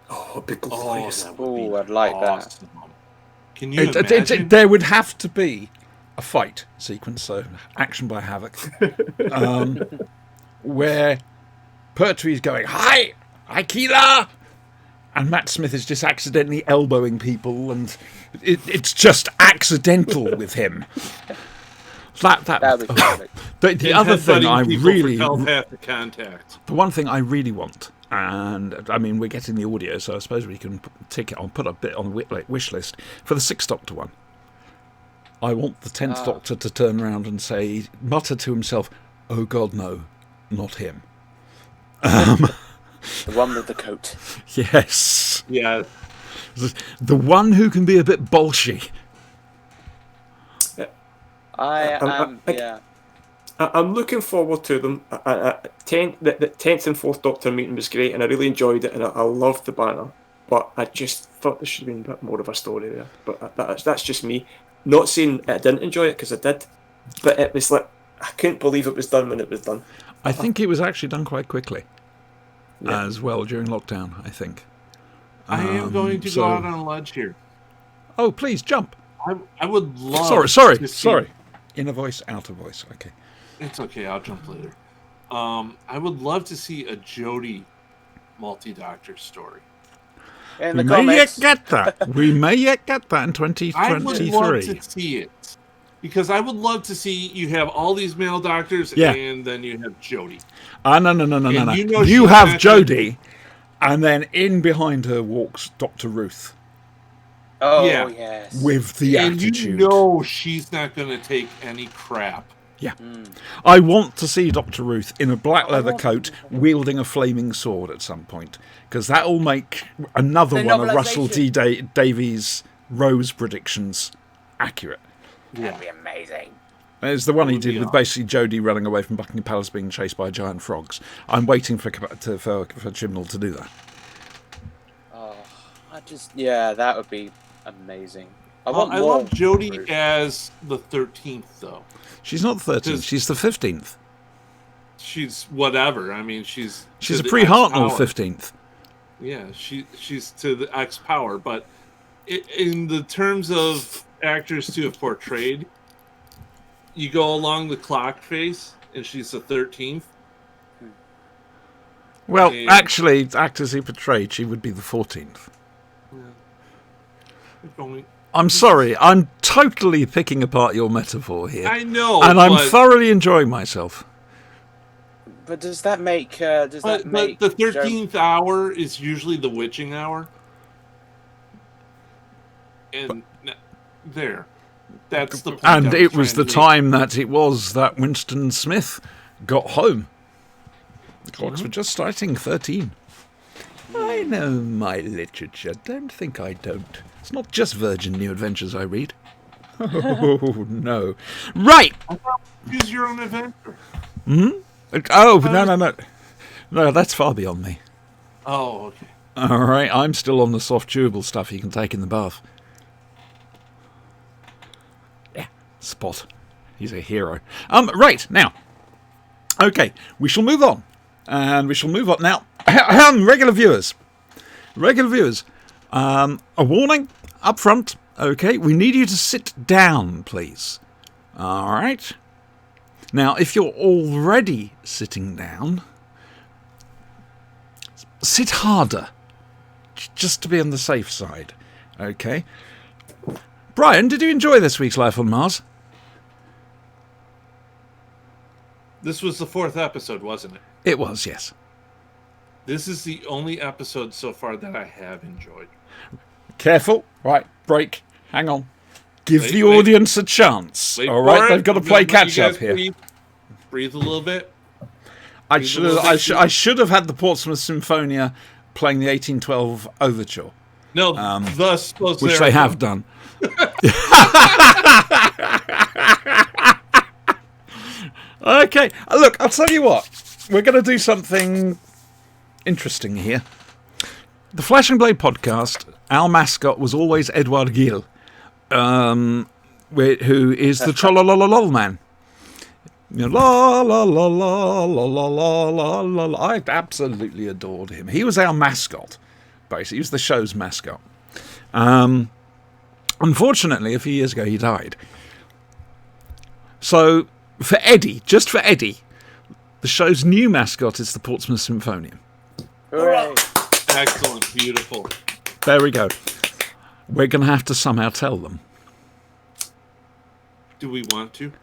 Speaker 5: Oh, it'd be glorious.
Speaker 3: Oh, I'd like that.
Speaker 2: Can you imagine?
Speaker 1: There would have to be a fight sequence, so action by Havoc, where Pertwee's going, hi Keela, and Matt Smith is just accidentally elbowing people, and it's just accidental with him. That would be perfect. The other thing I really...
Speaker 2: contact.
Speaker 1: The one thing I really want, and I mean, we're getting the audio, so I suppose we can tick it on, put a bit on the wish list, for the 6th Doctor one. I want the 10th Doctor to turn around and say, mutter to himself, oh God, no, not him.
Speaker 3: The one with the coat.
Speaker 1: Yes.
Speaker 2: Yeah.
Speaker 1: The one who can be a bit bolshy.
Speaker 5: I'm looking forward to them. The 10th and 4th Doctor meeting was great, and I really enjoyed it, and I loved the banner. But I just thought there should have been a bit more of a story there. But that's just me. Not saying I didn't enjoy it, because I did. But it was like, I couldn't believe it was done when it was done.
Speaker 1: I think it was actually done quite quickly
Speaker 5: Yeah.
Speaker 1: as well during lockdown, I think.
Speaker 2: I am going to go out on a ledge here.
Speaker 1: Oh, please, jump.
Speaker 2: I would love.
Speaker 1: Sorry.
Speaker 2: to see-
Speaker 1: Inner voice, outer voice. Okay.
Speaker 2: It's okay. I'll jump later. I would love to see a Jodie multi-doctor story.
Speaker 3: In
Speaker 1: We
Speaker 3: the
Speaker 1: may yet
Speaker 3: comics,
Speaker 1: get that. We may yet get that in
Speaker 2: I would
Speaker 1: 2023.
Speaker 2: love to see it because I would love to see you have all these male doctors,
Speaker 1: Yeah.
Speaker 2: and then you have Jodie.
Speaker 1: No.
Speaker 2: And you know
Speaker 1: You
Speaker 2: she's
Speaker 1: have
Speaker 2: not gonna-
Speaker 1: Jodie, and then in behind her walks Dr. Ruth
Speaker 3: oh
Speaker 2: Yeah.
Speaker 3: yes.
Speaker 1: with the
Speaker 2: And
Speaker 1: attitude.
Speaker 2: you know she's not going to take any crap.
Speaker 1: I want to see Dr. Ruth in a black leather coat wielding a flaming sword at some point, because that will make another
Speaker 3: The
Speaker 1: one of Russell T.
Speaker 3: novelisation.
Speaker 1: Davies' Rose predictions accurate.
Speaker 3: That'd be amazing.
Speaker 1: It's the one he
Speaker 2: would
Speaker 1: did
Speaker 2: be
Speaker 1: with
Speaker 2: awesome.
Speaker 1: basically Jodie running away from Buckingham Palace being chased by giant frogs. I'm waiting for Chibnall to do that.
Speaker 3: Oh, that would be amazing. I
Speaker 2: Well,
Speaker 3: want
Speaker 2: I
Speaker 3: more
Speaker 2: love Jodie
Speaker 3: Ruth.
Speaker 2: as the 13th, though.
Speaker 1: She's not the 13th,
Speaker 2: Just-
Speaker 1: she's the 15th.
Speaker 2: She's whatever. I mean, she's
Speaker 1: She's
Speaker 2: to
Speaker 1: a
Speaker 2: the X
Speaker 1: pre-Hartnell
Speaker 2: power.
Speaker 1: 15th.
Speaker 2: Yeah, she's to the X power. But in the terms of actors to have portrayed, you go along the clock face, and she's the 13th.
Speaker 1: Well,
Speaker 2: And-
Speaker 1: actually, actors he portrayed, she would be the 14th.
Speaker 2: Going,
Speaker 1: I'm sorry, I'm totally picking apart your metaphor here.
Speaker 2: I know,
Speaker 1: and I'm
Speaker 2: but,
Speaker 1: thoroughly enjoying myself.
Speaker 3: But does that make?
Speaker 2: but the 13th hour is usually the witching hour. And there. That's the point I
Speaker 1: And
Speaker 2: was
Speaker 1: it was the
Speaker 2: trying to make.
Speaker 1: time that Winston Smith got home. The clocks were just striking 13. I know my literature. Don't think I don't. It's not just Virgin New Adventures I read. Oh, no. Right!
Speaker 2: Choose your own adventure.
Speaker 1: Oh, no. No, that's far beyond me.
Speaker 2: Oh, okay.
Speaker 1: All right, I'm still on the soft, chewable stuff you can take in the bath. Yeah, Spot. He's a hero. Right, now. Okay, we shall move on. And we shall move on. Now, regular viewers. A warning up front. Okay, we need you to sit down, please. All right. Now, if you're already sitting down, sit harder, just to be on the safe side. Okay. Brian, did you enjoy this week's Life on Mars?
Speaker 2: This was the 4th episode, wasn't it?
Speaker 1: It was, yes.
Speaker 2: This is the only episode so far that I have enjoyed.
Speaker 1: Careful. Right, break. Hang on. Give
Speaker 2: Wait,
Speaker 1: the
Speaker 2: wait.
Speaker 1: audience a chance.
Speaker 2: Wait
Speaker 1: All
Speaker 2: for
Speaker 1: right,
Speaker 2: it.
Speaker 1: they've got to
Speaker 2: I'm
Speaker 1: play
Speaker 2: gonna let
Speaker 1: catch
Speaker 2: you
Speaker 1: up
Speaker 2: guys
Speaker 1: here.
Speaker 2: Breathe a little bit.
Speaker 1: I
Speaker 2: breathe a
Speaker 1: should
Speaker 2: little
Speaker 1: have.
Speaker 2: bit.
Speaker 1: I should have had the Portsmouth Symphonia playing the 1812 overture,
Speaker 2: No, thus supposed
Speaker 1: which they have done. Okay, look, I'll tell you what. We're going to do something interesting here. The Flash and Blade podcast, our mascot was always Edward Gill, who is the Trollololol man. You know, la la la la la la la la la la. I absolutely adored him. He was our mascot, basically. He was the show's mascot. Unfortunately, a few years ago, he died. So, for Eddie, just for Eddie, the show's new mascot is the Portsmouth Symphonium.
Speaker 3: Hooray.
Speaker 2: Excellent, beautiful.
Speaker 1: There we go. We're going to have to somehow tell them.
Speaker 2: Do we want to?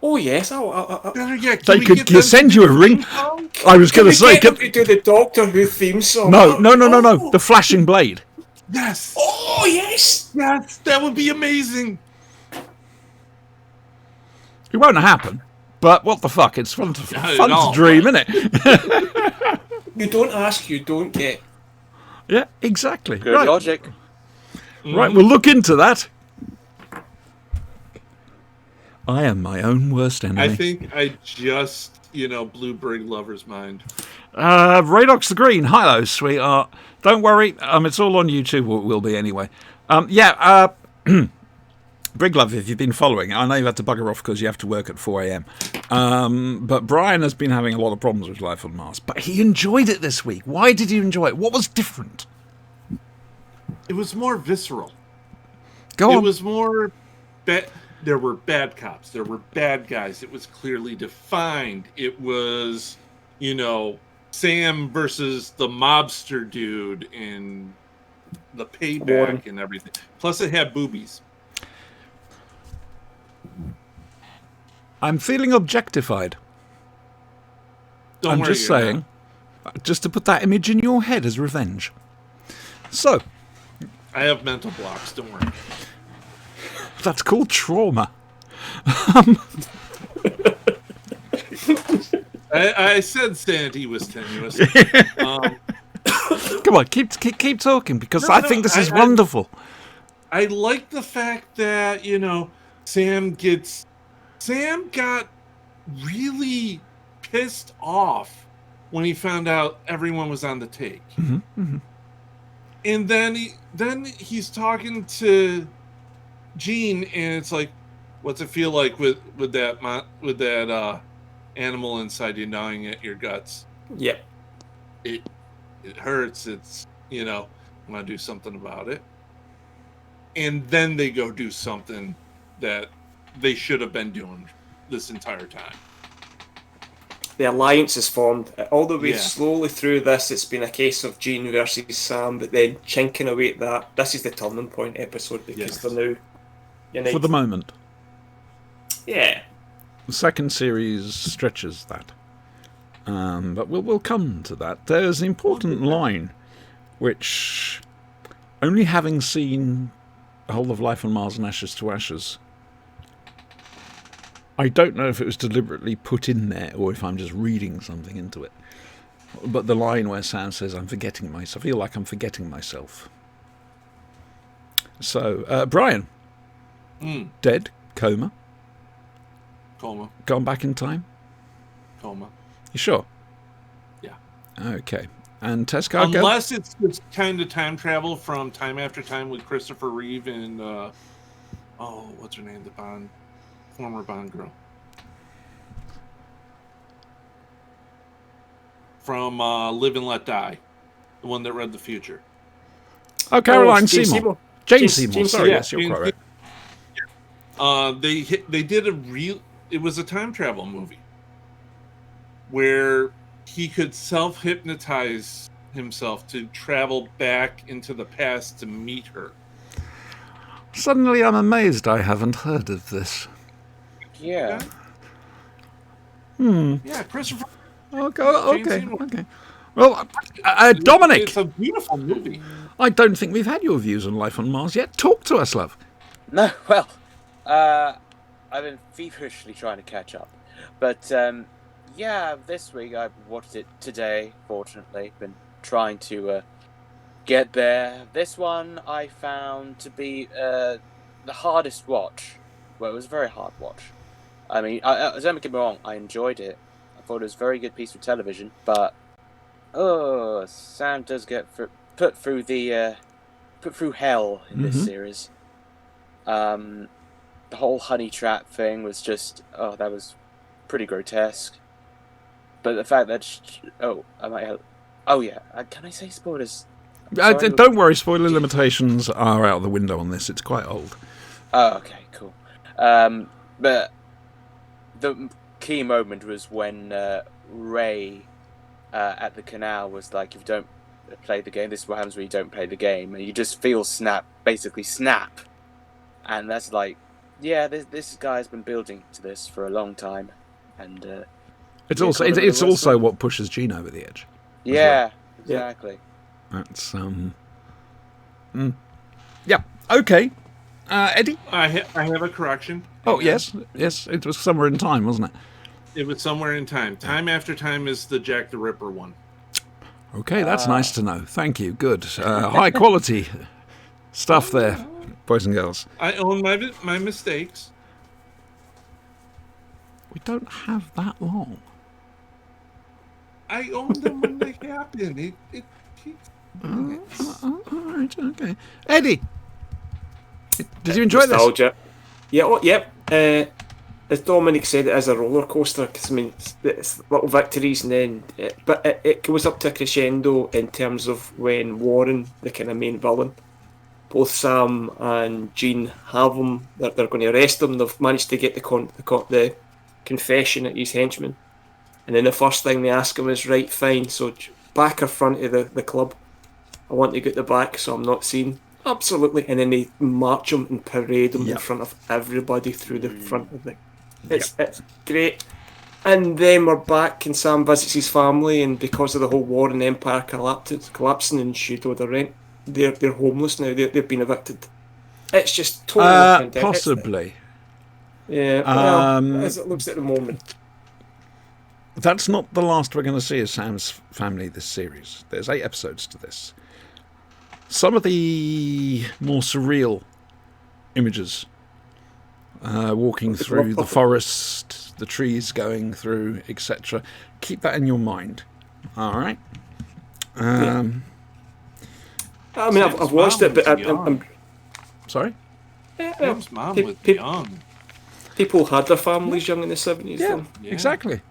Speaker 5: Oh yes,
Speaker 2: Yeah, can
Speaker 1: They
Speaker 2: we
Speaker 1: could
Speaker 2: get them
Speaker 1: send
Speaker 2: to
Speaker 1: you a
Speaker 2: do
Speaker 1: ring.
Speaker 2: theme song?
Speaker 1: I was going to say,
Speaker 5: get them to do the Doctor Who theme song.
Speaker 1: no, the Flashing Blade.
Speaker 2: Yes.
Speaker 5: Oh yes.
Speaker 2: Yes, that would be amazing.
Speaker 1: It won't happen. But what the fuck? It's fun to,
Speaker 2: Not at
Speaker 1: fun
Speaker 2: all,
Speaker 1: to dream, isn't it?
Speaker 5: You don't ask, you don't get.
Speaker 1: Yeah, exactly.
Speaker 3: Good
Speaker 1: Right.
Speaker 3: logic.
Speaker 1: Right, we'll look into that. I am my own worst enemy.
Speaker 2: I think I just, blew Brig Lover's mind.
Speaker 1: Radox the Green, hello, sweetheart. Don't worry, it's all on YouTube, or it will be anyway. Brig Love, if you've been following, I know you've had to bugger off because you have to work at 4 a.m. But Brian has been having a lot of problems with Life on Mars, but he enjoyed it this week. Why did you enjoy it? What was different?
Speaker 2: It was more visceral.
Speaker 1: Go on.
Speaker 2: It was more... There were bad cops. There were bad guys. It was clearly defined. It was, Sam versus the mobster dude in the payback and everything. Plus, it had boobies.
Speaker 1: I'm feeling objectified.
Speaker 2: Don't worry,
Speaker 1: just saying, just to put that image in your head as revenge. So,
Speaker 2: I have mental blocks. Don't worry.
Speaker 1: That's called trauma.
Speaker 2: I said sanity was tenuous.
Speaker 1: Come on, keep talking, because I think this is wonderful.
Speaker 2: I like the fact that, Sam got really pissed off when he found out everyone was on the take.
Speaker 1: Mm-hmm, mm-hmm.
Speaker 2: And then he's talking to Gene, and it's like, what's it feel like with that animal inside you gnawing at your guts?
Speaker 5: Yep.
Speaker 2: It hurts. It's I'm gonna do something about it. And then they go do something that they should have been doing this entire time.
Speaker 5: The alliance is formed. All the way slowly through this, it's been a case of Gene versus Sam, but then chinking away at that. This is the turning point episode because they're now united.
Speaker 1: For the moment.
Speaker 5: Yeah.
Speaker 1: The second series stretches that. But we'll come to that. There's an important line, which, only having seen the whole of Life on Mars and Ashes to Ashes, I don't know if it was deliberately put in there or if I'm just reading something into it. But the line where Sam says, I feel like I'm forgetting myself. So, Brian. Dead? Coma?
Speaker 2: Coma.
Speaker 1: Gone back in time?
Speaker 2: Coma.
Speaker 1: You sure?
Speaker 2: Yeah.
Speaker 1: Okay. And Tescargo?
Speaker 2: Unless it's kind of time travel from Time After Time with Christopher Reeve and, what's her name? The former Bond girl. From Live and Let Die. The one that read the future.
Speaker 1: Oh, Caroline
Speaker 5: Jane
Speaker 1: Seymour. Jane Seymour.
Speaker 5: Jane
Speaker 1: Sorry,
Speaker 5: Seymour.
Speaker 1: yes, you're quite right.
Speaker 2: They did it was a time travel movie where he could self-hypnotize himself to travel back into the past to meet her.
Speaker 1: Suddenly I'm amazed I haven't heard of this.
Speaker 3: Yeah.
Speaker 2: Yeah, Christopher.
Speaker 1: Okay. Well, Dominic,
Speaker 2: It's a beautiful movie.
Speaker 1: I don't think we've had your views on Life on Mars yet. Talk to us, love.
Speaker 3: No, well, I've been feverishly trying to catch up. But, this week I watched it today, fortunately. Been trying to get there. This one I found to be the hardest watch. Well, it was a very hard watch. I mean, don't get me wrong, I enjoyed it. I thought it was a very good piece of television, but Sam does get put through hell in this series. The whole honey trap thing was just that was pretty grotesque. But the fact that can I say spoilers?
Speaker 1: Don't worry, spoiler limitations are out the window on this. It's quite old.
Speaker 3: Oh, okay, cool. But the key moment was when Ray at the canal was like, if you don't play the game, this is what happens when you don't play the game. And you just feel basically snap. And that's like, this guy's been building to this for a long time. And
Speaker 1: it's also what pushes Gene over the edge.
Speaker 3: Yeah, exactly.
Speaker 1: That's yeah. Okay, Eddie.
Speaker 2: I have a correction.
Speaker 1: Oh yes, it was somewhere in time, wasn't it?
Speaker 2: It was somewhere in time. Time After Time is the Jack the Ripper one.
Speaker 1: Okay, that's nice to know. Thank you. Good, high quality stuff there, boys and girls.
Speaker 2: I own my mistakes.
Speaker 1: We don't have that long.
Speaker 2: I owned them when they happened. It keeps doing it.
Speaker 1: All right, okay. Eddie, did you enjoy this?
Speaker 5: Nostalgia. Yeah, yep. As Dominic said, it is a roller coaster. 'Cause, I mean, it's little victories, and then, but it goes up to a crescendo in terms of when Warren, the kind of main villain, both Sam and Jean have him. They're going to arrest him. They've managed to get the confession at his henchman, and then the first thing they ask him is, right, fine, so back or front of the club. I want to get the back, so I'm not seen. Absolutely, and then they march him and parade him in front of everybody through the front of the. It's great. And then we're back, and Sam visits his family, and because of the whole Warren Empire collapsing and shoot all the rent, they're homeless now. They've been evicted. It's just totally
Speaker 1: possibly.
Speaker 5: Yeah, well, as it looks at the moment.
Speaker 1: That's not the last we're going to see of Sam's family this series. There's 8 episodes to this. Some of the more surreal images, walking through the forest, the trees going through, etc. Keep that in your mind. All right.
Speaker 5: I mean, I've watched it, but I'm
Speaker 1: sorry.
Speaker 2: Sam's mom was young.
Speaker 5: People had their families young in the 70s.
Speaker 1: Yeah, exactly.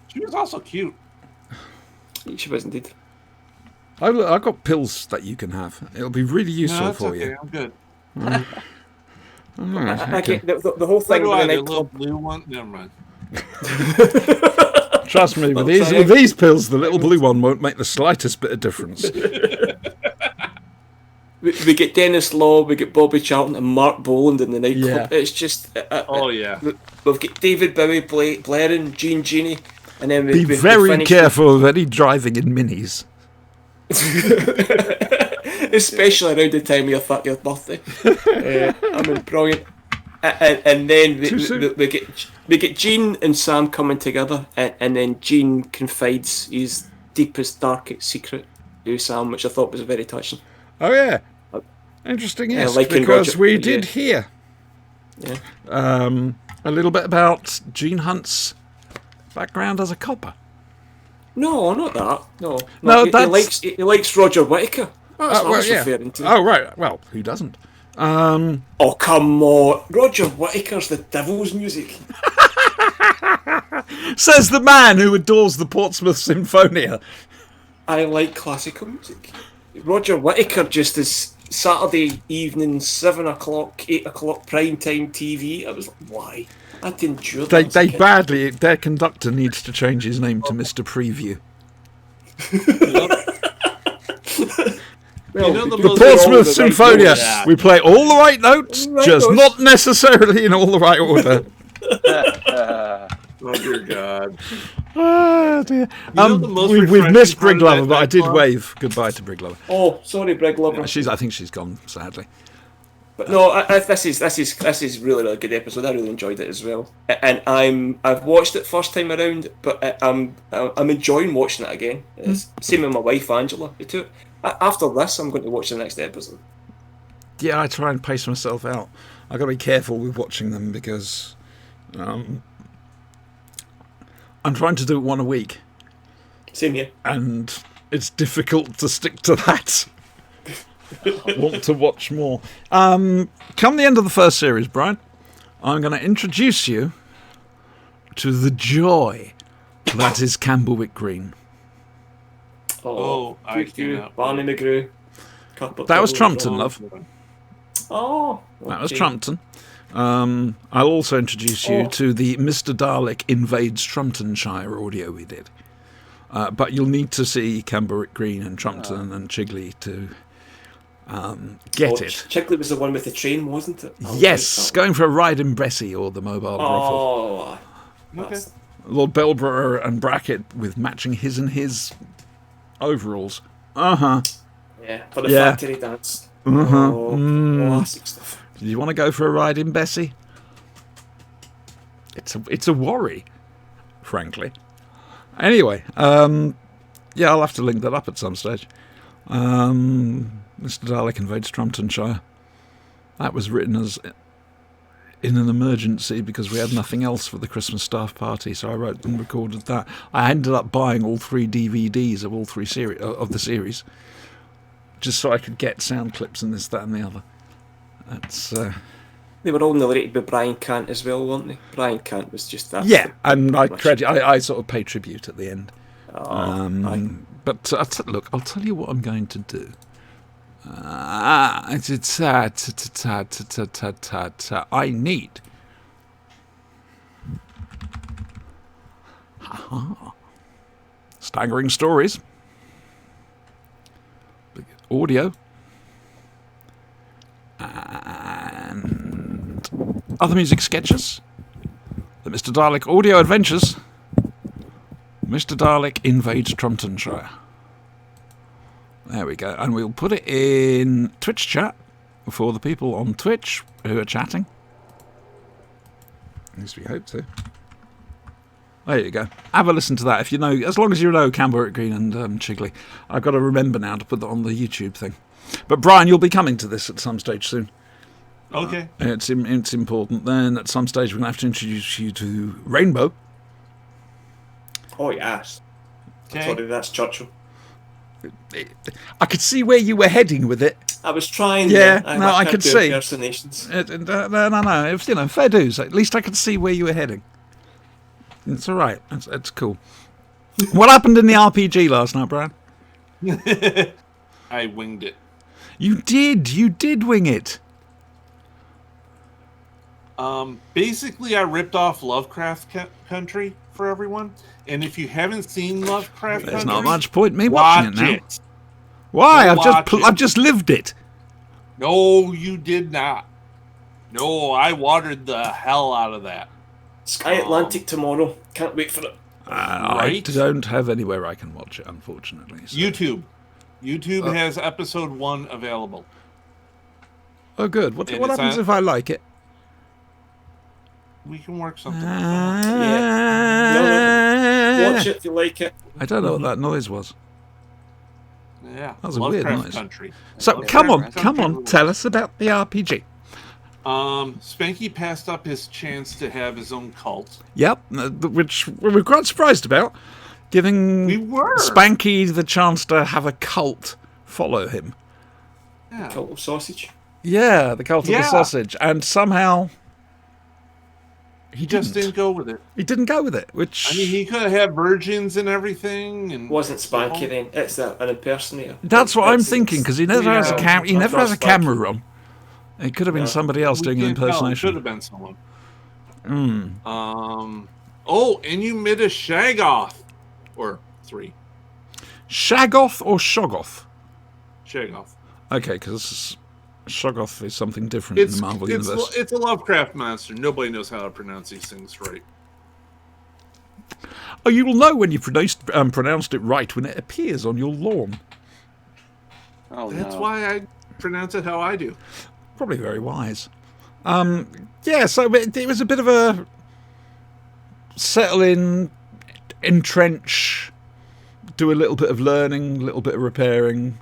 Speaker 2: She was also cute.
Speaker 5: She was indeed.
Speaker 1: I've got pills that you can have. It'll be really useful for
Speaker 2: okay.
Speaker 1: you.
Speaker 2: I'm good.
Speaker 1: All right, okay.
Speaker 5: The whole thing
Speaker 2: What
Speaker 5: with
Speaker 2: do I
Speaker 5: the
Speaker 2: do? Little
Speaker 5: nightclub.
Speaker 2: blue one? Never mind.
Speaker 1: Trust me, with these pills, the little blue one won't make the slightest bit of difference.
Speaker 5: We get Dennis Law, we get Bobby Charlton and Mark Boland in the nightclub.
Speaker 1: Yeah.
Speaker 5: It's just...
Speaker 2: Oh, yeah.
Speaker 5: We've got David Bowie blaring, Gene Genie, and then
Speaker 1: Be very careful of any driving in minis.
Speaker 5: Especially around the time of your 30th birthday. I mean, brilliant. And then we get Gene and Sam coming together, and then Gene confides his deepest, darkest secret to Sam, which I thought was very touching.
Speaker 1: Oh yeah, interesting. Yes,
Speaker 5: like
Speaker 1: because
Speaker 5: Roger,
Speaker 1: we did hear
Speaker 5: Yeah.
Speaker 1: a little bit about Gene Hunt's background as a copper.
Speaker 5: No, not that. No,
Speaker 1: that's...
Speaker 5: he likes Roger Whittaker. That's what I was
Speaker 1: yeah.
Speaker 5: referring to.
Speaker 1: Oh right, well, who doesn't?
Speaker 5: Oh, come on. Roger Whittaker's the devil's music.
Speaker 1: Says the man who adores the Portsmouth Symphonia.
Speaker 5: I like classical music. Roger Whittaker just is Saturday evening, 7 o'clock, 8 o'clock prime time TV. I was like, why? I didn't endure that.
Speaker 1: Their conductor needs to change his name to Mr. Preview.
Speaker 5: Well,
Speaker 1: The Portsmouth Symphonia.
Speaker 5: Right,
Speaker 1: we play all the right notes, just not necessarily in all the right order.
Speaker 2: Oh, dear God.
Speaker 1: Oh, dear.
Speaker 2: The most
Speaker 1: We've
Speaker 2: refreshing
Speaker 1: missed
Speaker 2: part of
Speaker 1: Briglover,
Speaker 2: that
Speaker 1: but I did
Speaker 2: nightclub?
Speaker 1: wave goodbye to Briglover.
Speaker 5: Oh, sorry, Briglover.
Speaker 1: I think she's gone, sadly.
Speaker 5: But no, this is really, really good episode. I really enjoyed it as well, and I've watched it first time around, but I'm enjoying watching it again. Same with my wife Angela. After this, I'm going to watch the next episode.
Speaker 1: Yeah, I try and pace myself out. I've got to be careful with watching them because I'm trying to do it one a week.
Speaker 5: Same here.
Speaker 1: And it's difficult to stick to that. I want to watch more. Come the end of the first series, Brian, I'm going to introduce you to the joy that is Camberwick Green.
Speaker 2: I cannot.
Speaker 5: Barney McGrew.
Speaker 1: That was Trumpton, love.
Speaker 5: Oh,
Speaker 1: That was Trumpton. I'll also introduce you to the Mr. Dalek Invades Trumptonshire audio we did. But you'll need to see Camberwick Green and Trumpton and Chigley to get it.
Speaker 5: Chigley was the one with the train, wasn't it?
Speaker 1: Yes, going for a ride in Bressie or the mobile brothel.
Speaker 2: Okay.
Speaker 1: Lord Belborough and Brackett with matching his and his overalls. Uh-huh.
Speaker 5: Yeah, for the factory dance.
Speaker 1: Uh-huh.
Speaker 5: Classic stuff.
Speaker 1: Do you want to go for a ride in Bessie? It's a worry, frankly. Anyway, yeah, I'll have to link that up at some stage. Mr. Dalek Invades Trumptonshire. That was written as in an emergency because we had nothing else for the Christmas staff party, so I wrote and recorded that. I ended up buying all 3 DVDs of all 3 of the series, just so I could get sound clips and this, that, and the other. That's
Speaker 5: They were all narrated by Brian Cant as well, weren't they? Brian Cant was just that.
Speaker 1: yeah, and I sort of pay tribute at the end.
Speaker 5: Aye.
Speaker 1: But look, I'll tell you what I'm going to do. I need staggering stories, audio, and other music sketches. The Mr. Dalek Audio Adventures. Mr. Dalek Invades Trumptonshire. There we go. And we'll put it in Twitch chat for the people on Twitch who are chatting. At least we hope to. There you go. Have a listen to that if you know, as long as you know Camberwick Green and Chigley. I've got to remember now to put that on the YouTube thing. But Brian, you'll be coming to this at some stage soon.
Speaker 2: Okay.
Speaker 1: It's important. Then at some stage we're going to have to introduce you to Rainbow.
Speaker 5: Oh, yes.
Speaker 2: Okay.
Speaker 5: Sorry, that's Churchill.
Speaker 1: I could see where you were heading with it.
Speaker 5: I was trying.
Speaker 1: Yeah,
Speaker 5: I
Speaker 1: could
Speaker 5: can't do
Speaker 1: see.
Speaker 5: impersonations.
Speaker 1: No. It was, fair dues. At least I could see where you were heading. It's all right. It's cool. What happened in the RPG last night, Brian?
Speaker 2: I winged it.
Speaker 1: You did wing it.
Speaker 2: Basically, I ripped off Lovecraft Country for everyone. And if you haven't seen Lovecraft
Speaker 1: There's
Speaker 2: Country,
Speaker 1: not much point in me watching
Speaker 2: watch
Speaker 1: it now. Why?
Speaker 2: Go watch it.
Speaker 1: I've just lived it.
Speaker 2: No, you did not. No, I watered the hell out of that.
Speaker 5: Sky Atlantic tomorrow. Can't wait for it.
Speaker 1: I
Speaker 2: Right?
Speaker 1: don't have anywhere I can watch it, unfortunately. So.
Speaker 2: YouTube has episode 1 available.
Speaker 1: Oh, good. What
Speaker 2: And
Speaker 1: happens if I like it?
Speaker 2: We can work something.
Speaker 5: Watch it if you like it.
Speaker 1: I don't know what that noise was.
Speaker 2: Yeah,
Speaker 1: That was a weird
Speaker 2: Lovecraft
Speaker 1: noise.
Speaker 2: Country.
Speaker 1: So
Speaker 2: Lovecraft
Speaker 1: come on, tell us about the RPG.
Speaker 2: Spanky passed up his chance to have his own cult.
Speaker 1: Yep, which we were quite surprised about, giving
Speaker 2: We were.
Speaker 1: Spanky the chance to have a cult follow him.
Speaker 2: Yeah.
Speaker 5: Cult of Sausage.
Speaker 1: Yeah, the cult of the
Speaker 2: Yeah.
Speaker 1: sausage, and somehow
Speaker 2: He just didn't go with it.
Speaker 1: He didn't go with it, which
Speaker 2: I mean, he could have had virgins and everything, and
Speaker 5: Wasn't Spanky then? It's an impersonator.
Speaker 1: that's what I'm
Speaker 5: It's-
Speaker 1: thinking because he never has a He never has a
Speaker 5: Spanky.
Speaker 1: camera on. It could have been
Speaker 5: Yeah.
Speaker 1: somebody else doing an
Speaker 2: Should
Speaker 1: impersonation.
Speaker 2: have been someone.
Speaker 1: Mm.
Speaker 2: Oh, and you made a Shaggoth, or 3
Speaker 1: Shaggoth or Shoggoth?
Speaker 2: Shaggoth.
Speaker 1: Okay, because Shoggoth is something different in the Marvel universe.
Speaker 2: It's a Lovecraft monster. Nobody knows how to pronounce these things right.
Speaker 1: Oh, you will know when you pronounced it right when it appears on your lawn.
Speaker 3: Oh,
Speaker 2: That's
Speaker 3: no.
Speaker 2: why I pronounce it how I do.
Speaker 1: Probably very wise. Yeah, so it was a bit of a settle in, entrench, do a little bit of learning, a little bit of repairing,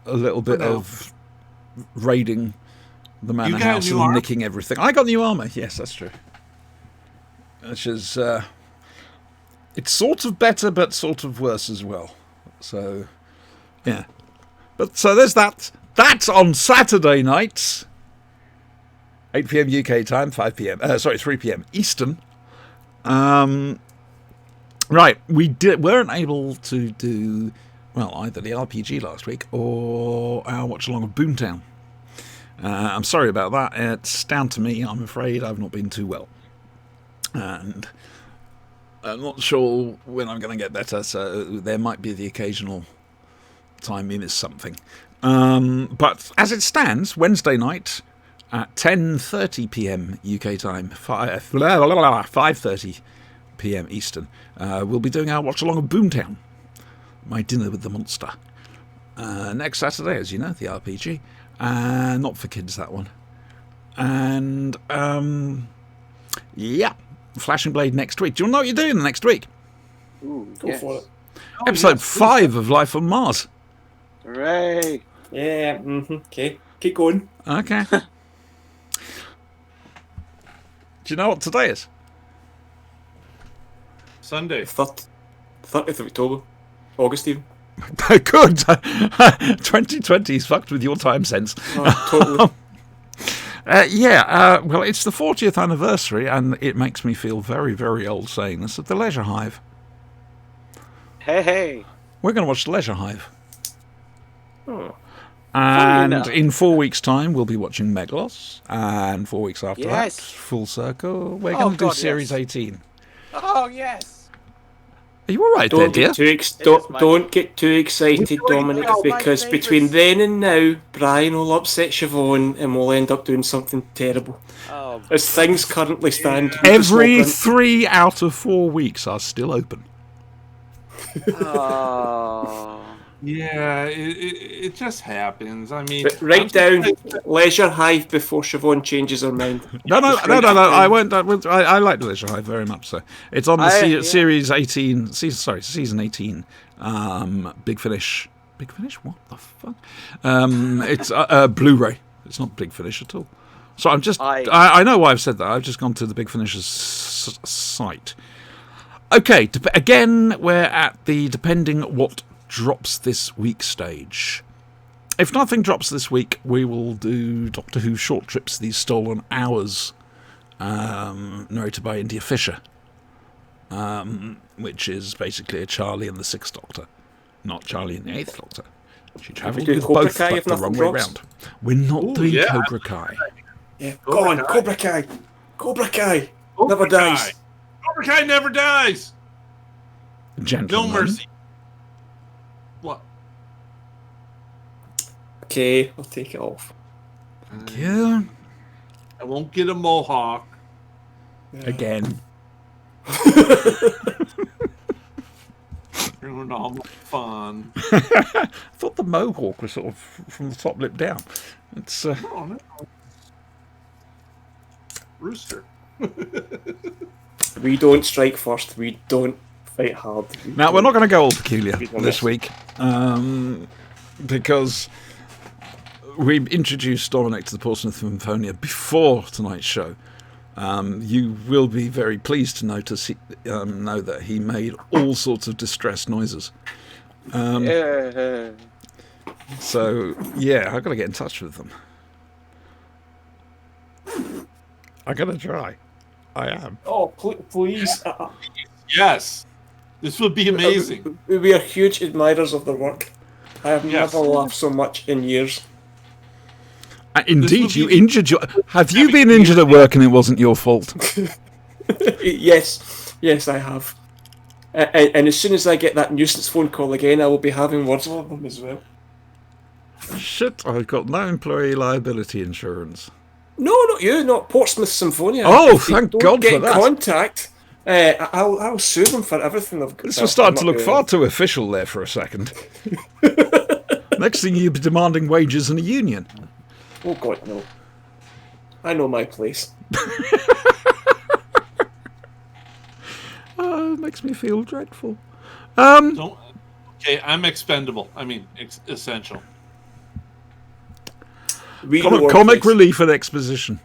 Speaker 1: a little bit
Speaker 2: now.
Speaker 1: of raiding the manor
Speaker 2: You got
Speaker 1: house
Speaker 2: new
Speaker 1: and
Speaker 2: armor?
Speaker 1: nicking everything. I got new armour, yes, that's true. Which is, it's sort of better, but sort of worse as well. So, yeah. But so there's that. That's on Saturday nights. 8 p.m. UK time, 3 p.m. Eastern. Right, we weren't able to do, well, either the RPG last week or our watch along of Boomtown. I'm sorry about that. It's down to me, I'm afraid. I've not been too well. And I'm not sure when I'm going to get better, so there might be the occasional time we miss something. But as it stands, Wednesday night at 10:30 p.m. UK time, 5:30 p.m. Eastern, we'll be doing our watch along of Boomtown, My Dinner with the Monster. Next Saturday, as you know, the RPG. Not for kids, that one. And yeah, Flashing Blade next week. Do you know what you're doing next week?
Speaker 3: Ooh,
Speaker 5: Go
Speaker 3: yes.
Speaker 5: for it.
Speaker 1: Episode 5 of Life on Mars.
Speaker 3: Hooray!
Speaker 5: Yeah, okay. Keep going.
Speaker 1: Okay. Do you know what today is?
Speaker 2: Sunday.
Speaker 5: 30th of October. August even.
Speaker 1: Good. 2020 is fucked with your time sense.
Speaker 5: Oh, totally.
Speaker 1: Well, it's the 40th anniversary, and it makes me feel very, very old saying this, of The Leisure Hive.
Speaker 3: Hey.
Speaker 1: We're going to watch The Leisure Hive.
Speaker 5: Oh.
Speaker 1: And
Speaker 3: enough.
Speaker 1: in 4 weeks' time, we'll be watching Megalos. And 4 weeks after
Speaker 3: Yes.
Speaker 1: that, Full Circle. We're
Speaker 3: Oh,
Speaker 1: going to do
Speaker 3: God,
Speaker 1: Series
Speaker 3: yes.
Speaker 1: 18.
Speaker 3: Oh, yes.
Speaker 1: Are you all right there,
Speaker 5: Don't
Speaker 1: dear?
Speaker 5: get too
Speaker 3: is my-
Speaker 5: don't get too excited,
Speaker 3: Enjoy
Speaker 5: Dominic,
Speaker 3: all my
Speaker 5: because
Speaker 3: favourites.
Speaker 5: between then and now, Brian will upset Siobhan and we'll end up doing something terrible.
Speaker 3: Oh,
Speaker 5: As things currently stand,
Speaker 1: Every 3 out of 4 weeks are still open.
Speaker 3: oh.
Speaker 2: Yeah, it just happens. I mean,
Speaker 5: But write down Leisure Hive before Siobhan changes her mind.
Speaker 1: No,
Speaker 5: Just write it down.
Speaker 1: I won't. I like The Leisure Hive very much so. It's on the
Speaker 3: Yeah.
Speaker 1: Series 18, season 18, Big Finish. Big Finish? What the fuck? It's Blu-ray. It's not Big Finish at all. So I'm just, I know why I've said that. I've just gone to the Big Finish's site. Okay, again, we're at the depending what drops this week stage. If nothing drops this week, we will do Doctor Who Short Trips, These Stolen Hours, narrated by India Fisher, which is basically a Charlie and the Sixth Doctor, not Charlie and the Eighth Doctor. She travelled
Speaker 5: do
Speaker 1: with
Speaker 5: Cobra
Speaker 1: both,
Speaker 5: Kai
Speaker 1: but
Speaker 5: if
Speaker 1: the
Speaker 5: nothing
Speaker 1: wrong way
Speaker 5: drops?
Speaker 1: round. We're not
Speaker 2: Ooh,
Speaker 1: doing
Speaker 2: yeah.
Speaker 1: Cobra Kai.
Speaker 5: Yeah,
Speaker 2: Cobra
Speaker 5: go on,
Speaker 2: Kai.
Speaker 5: Cobra Kai. Cobra Kai.
Speaker 2: Cobra
Speaker 5: Never
Speaker 2: Kai.
Speaker 5: dies.
Speaker 2: Cobra Kai never dies. No
Speaker 1: Gentlemen.
Speaker 2: mercy. What?
Speaker 5: Okay, I'll take it off.
Speaker 1: Yeah,
Speaker 2: I won't get a mohawk.
Speaker 1: again.
Speaker 2: Ruin all my fun.
Speaker 1: I thought the mohawk was sort of from the top lip down. It's
Speaker 2: Oh no. Rooster.
Speaker 5: We don't strike first. We don't fight hard.
Speaker 1: Now, we're not going to go all peculiar
Speaker 5: Be honest.
Speaker 1: this week, because we introduced Dominic to the Portsmouth Symphonia before tonight's show. You will be very pleased to know that he made all sorts of distressed noises. So, yeah, I've got to get in touch with them. I'm going to try. I am.
Speaker 5: Oh, please.
Speaker 2: Yes. This would be amazing.
Speaker 5: We are huge admirers of their work. I have
Speaker 2: Yes.
Speaker 5: never laughed so much in years.
Speaker 1: Indeed,
Speaker 2: would
Speaker 1: you
Speaker 2: be-
Speaker 1: injured your... Have you been injured at work and it wasn't your fault?
Speaker 5: Yes, I have. And as soon as I get that nuisance phone call again, I will be having words with them as well.
Speaker 1: Shit, I've got no employee liability insurance.
Speaker 5: No, not you, not Portsmouth Symphonia.
Speaker 1: Oh,
Speaker 5: If they
Speaker 1: thank
Speaker 5: don't
Speaker 1: God
Speaker 5: get
Speaker 1: for
Speaker 5: in
Speaker 1: that.
Speaker 5: contact, I'll sue them for everything they've got.
Speaker 1: This was starting to look far too official there for a second. Next thing you'll be demanding wages in a union.
Speaker 5: Oh God, no. I know my place.
Speaker 1: Oh, it makes me feel dreadful.
Speaker 2: Don't. Okay, I'm expendable. I mean, essential.
Speaker 5: Read the
Speaker 1: Comic
Speaker 5: workplace.
Speaker 1: relief and exposition.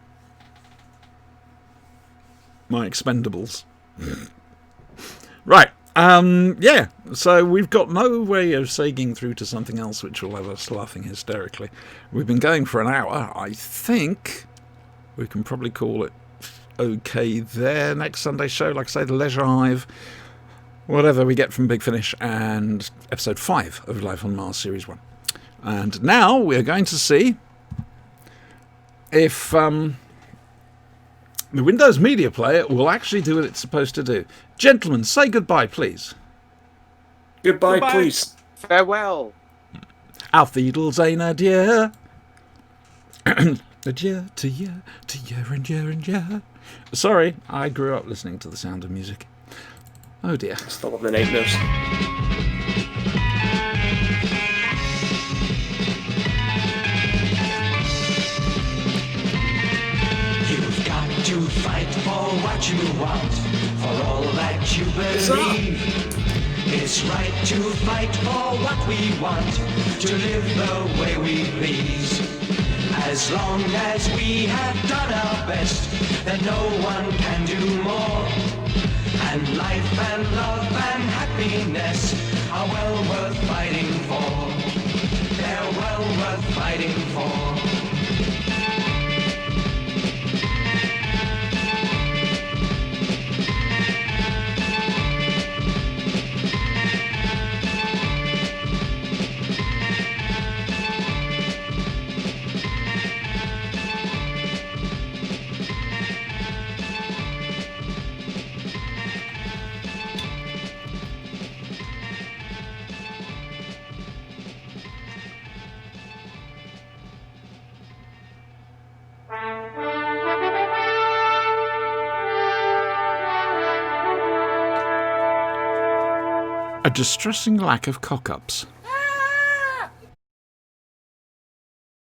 Speaker 1: My expendables. Right. Yeah. So we've got no way of sagging through to something else which will have us laughing hysterically. We've been going for an hour. I think we can probably call it okay there. Next Sunday's show, like I say, The Leisure Hive, whatever we get from Big Finish, and episode 5 of Life on Mars Series 1. And now we're going to see if the Windows Media Player will actually do what it's supposed to do. Gentlemen, say goodbye, please.
Speaker 5: Goodbye,
Speaker 2: Goodbye.
Speaker 5: please.
Speaker 3: Farewell.
Speaker 1: Auf Wiedersehen, adieu. Adieu to year and year and year. Sorry, I grew up listening to The Sound of Music. Oh dear.
Speaker 5: Still have the nightmares.
Speaker 4: You've got to fight for what you want, for all that you believe. It's right to fight for what we want, to live the way we please. As long as we have done our best, then no one can do more. And life and love and happiness are well worth fighting for. They're well worth fighting for.
Speaker 1: A distressing lack of cock-ups.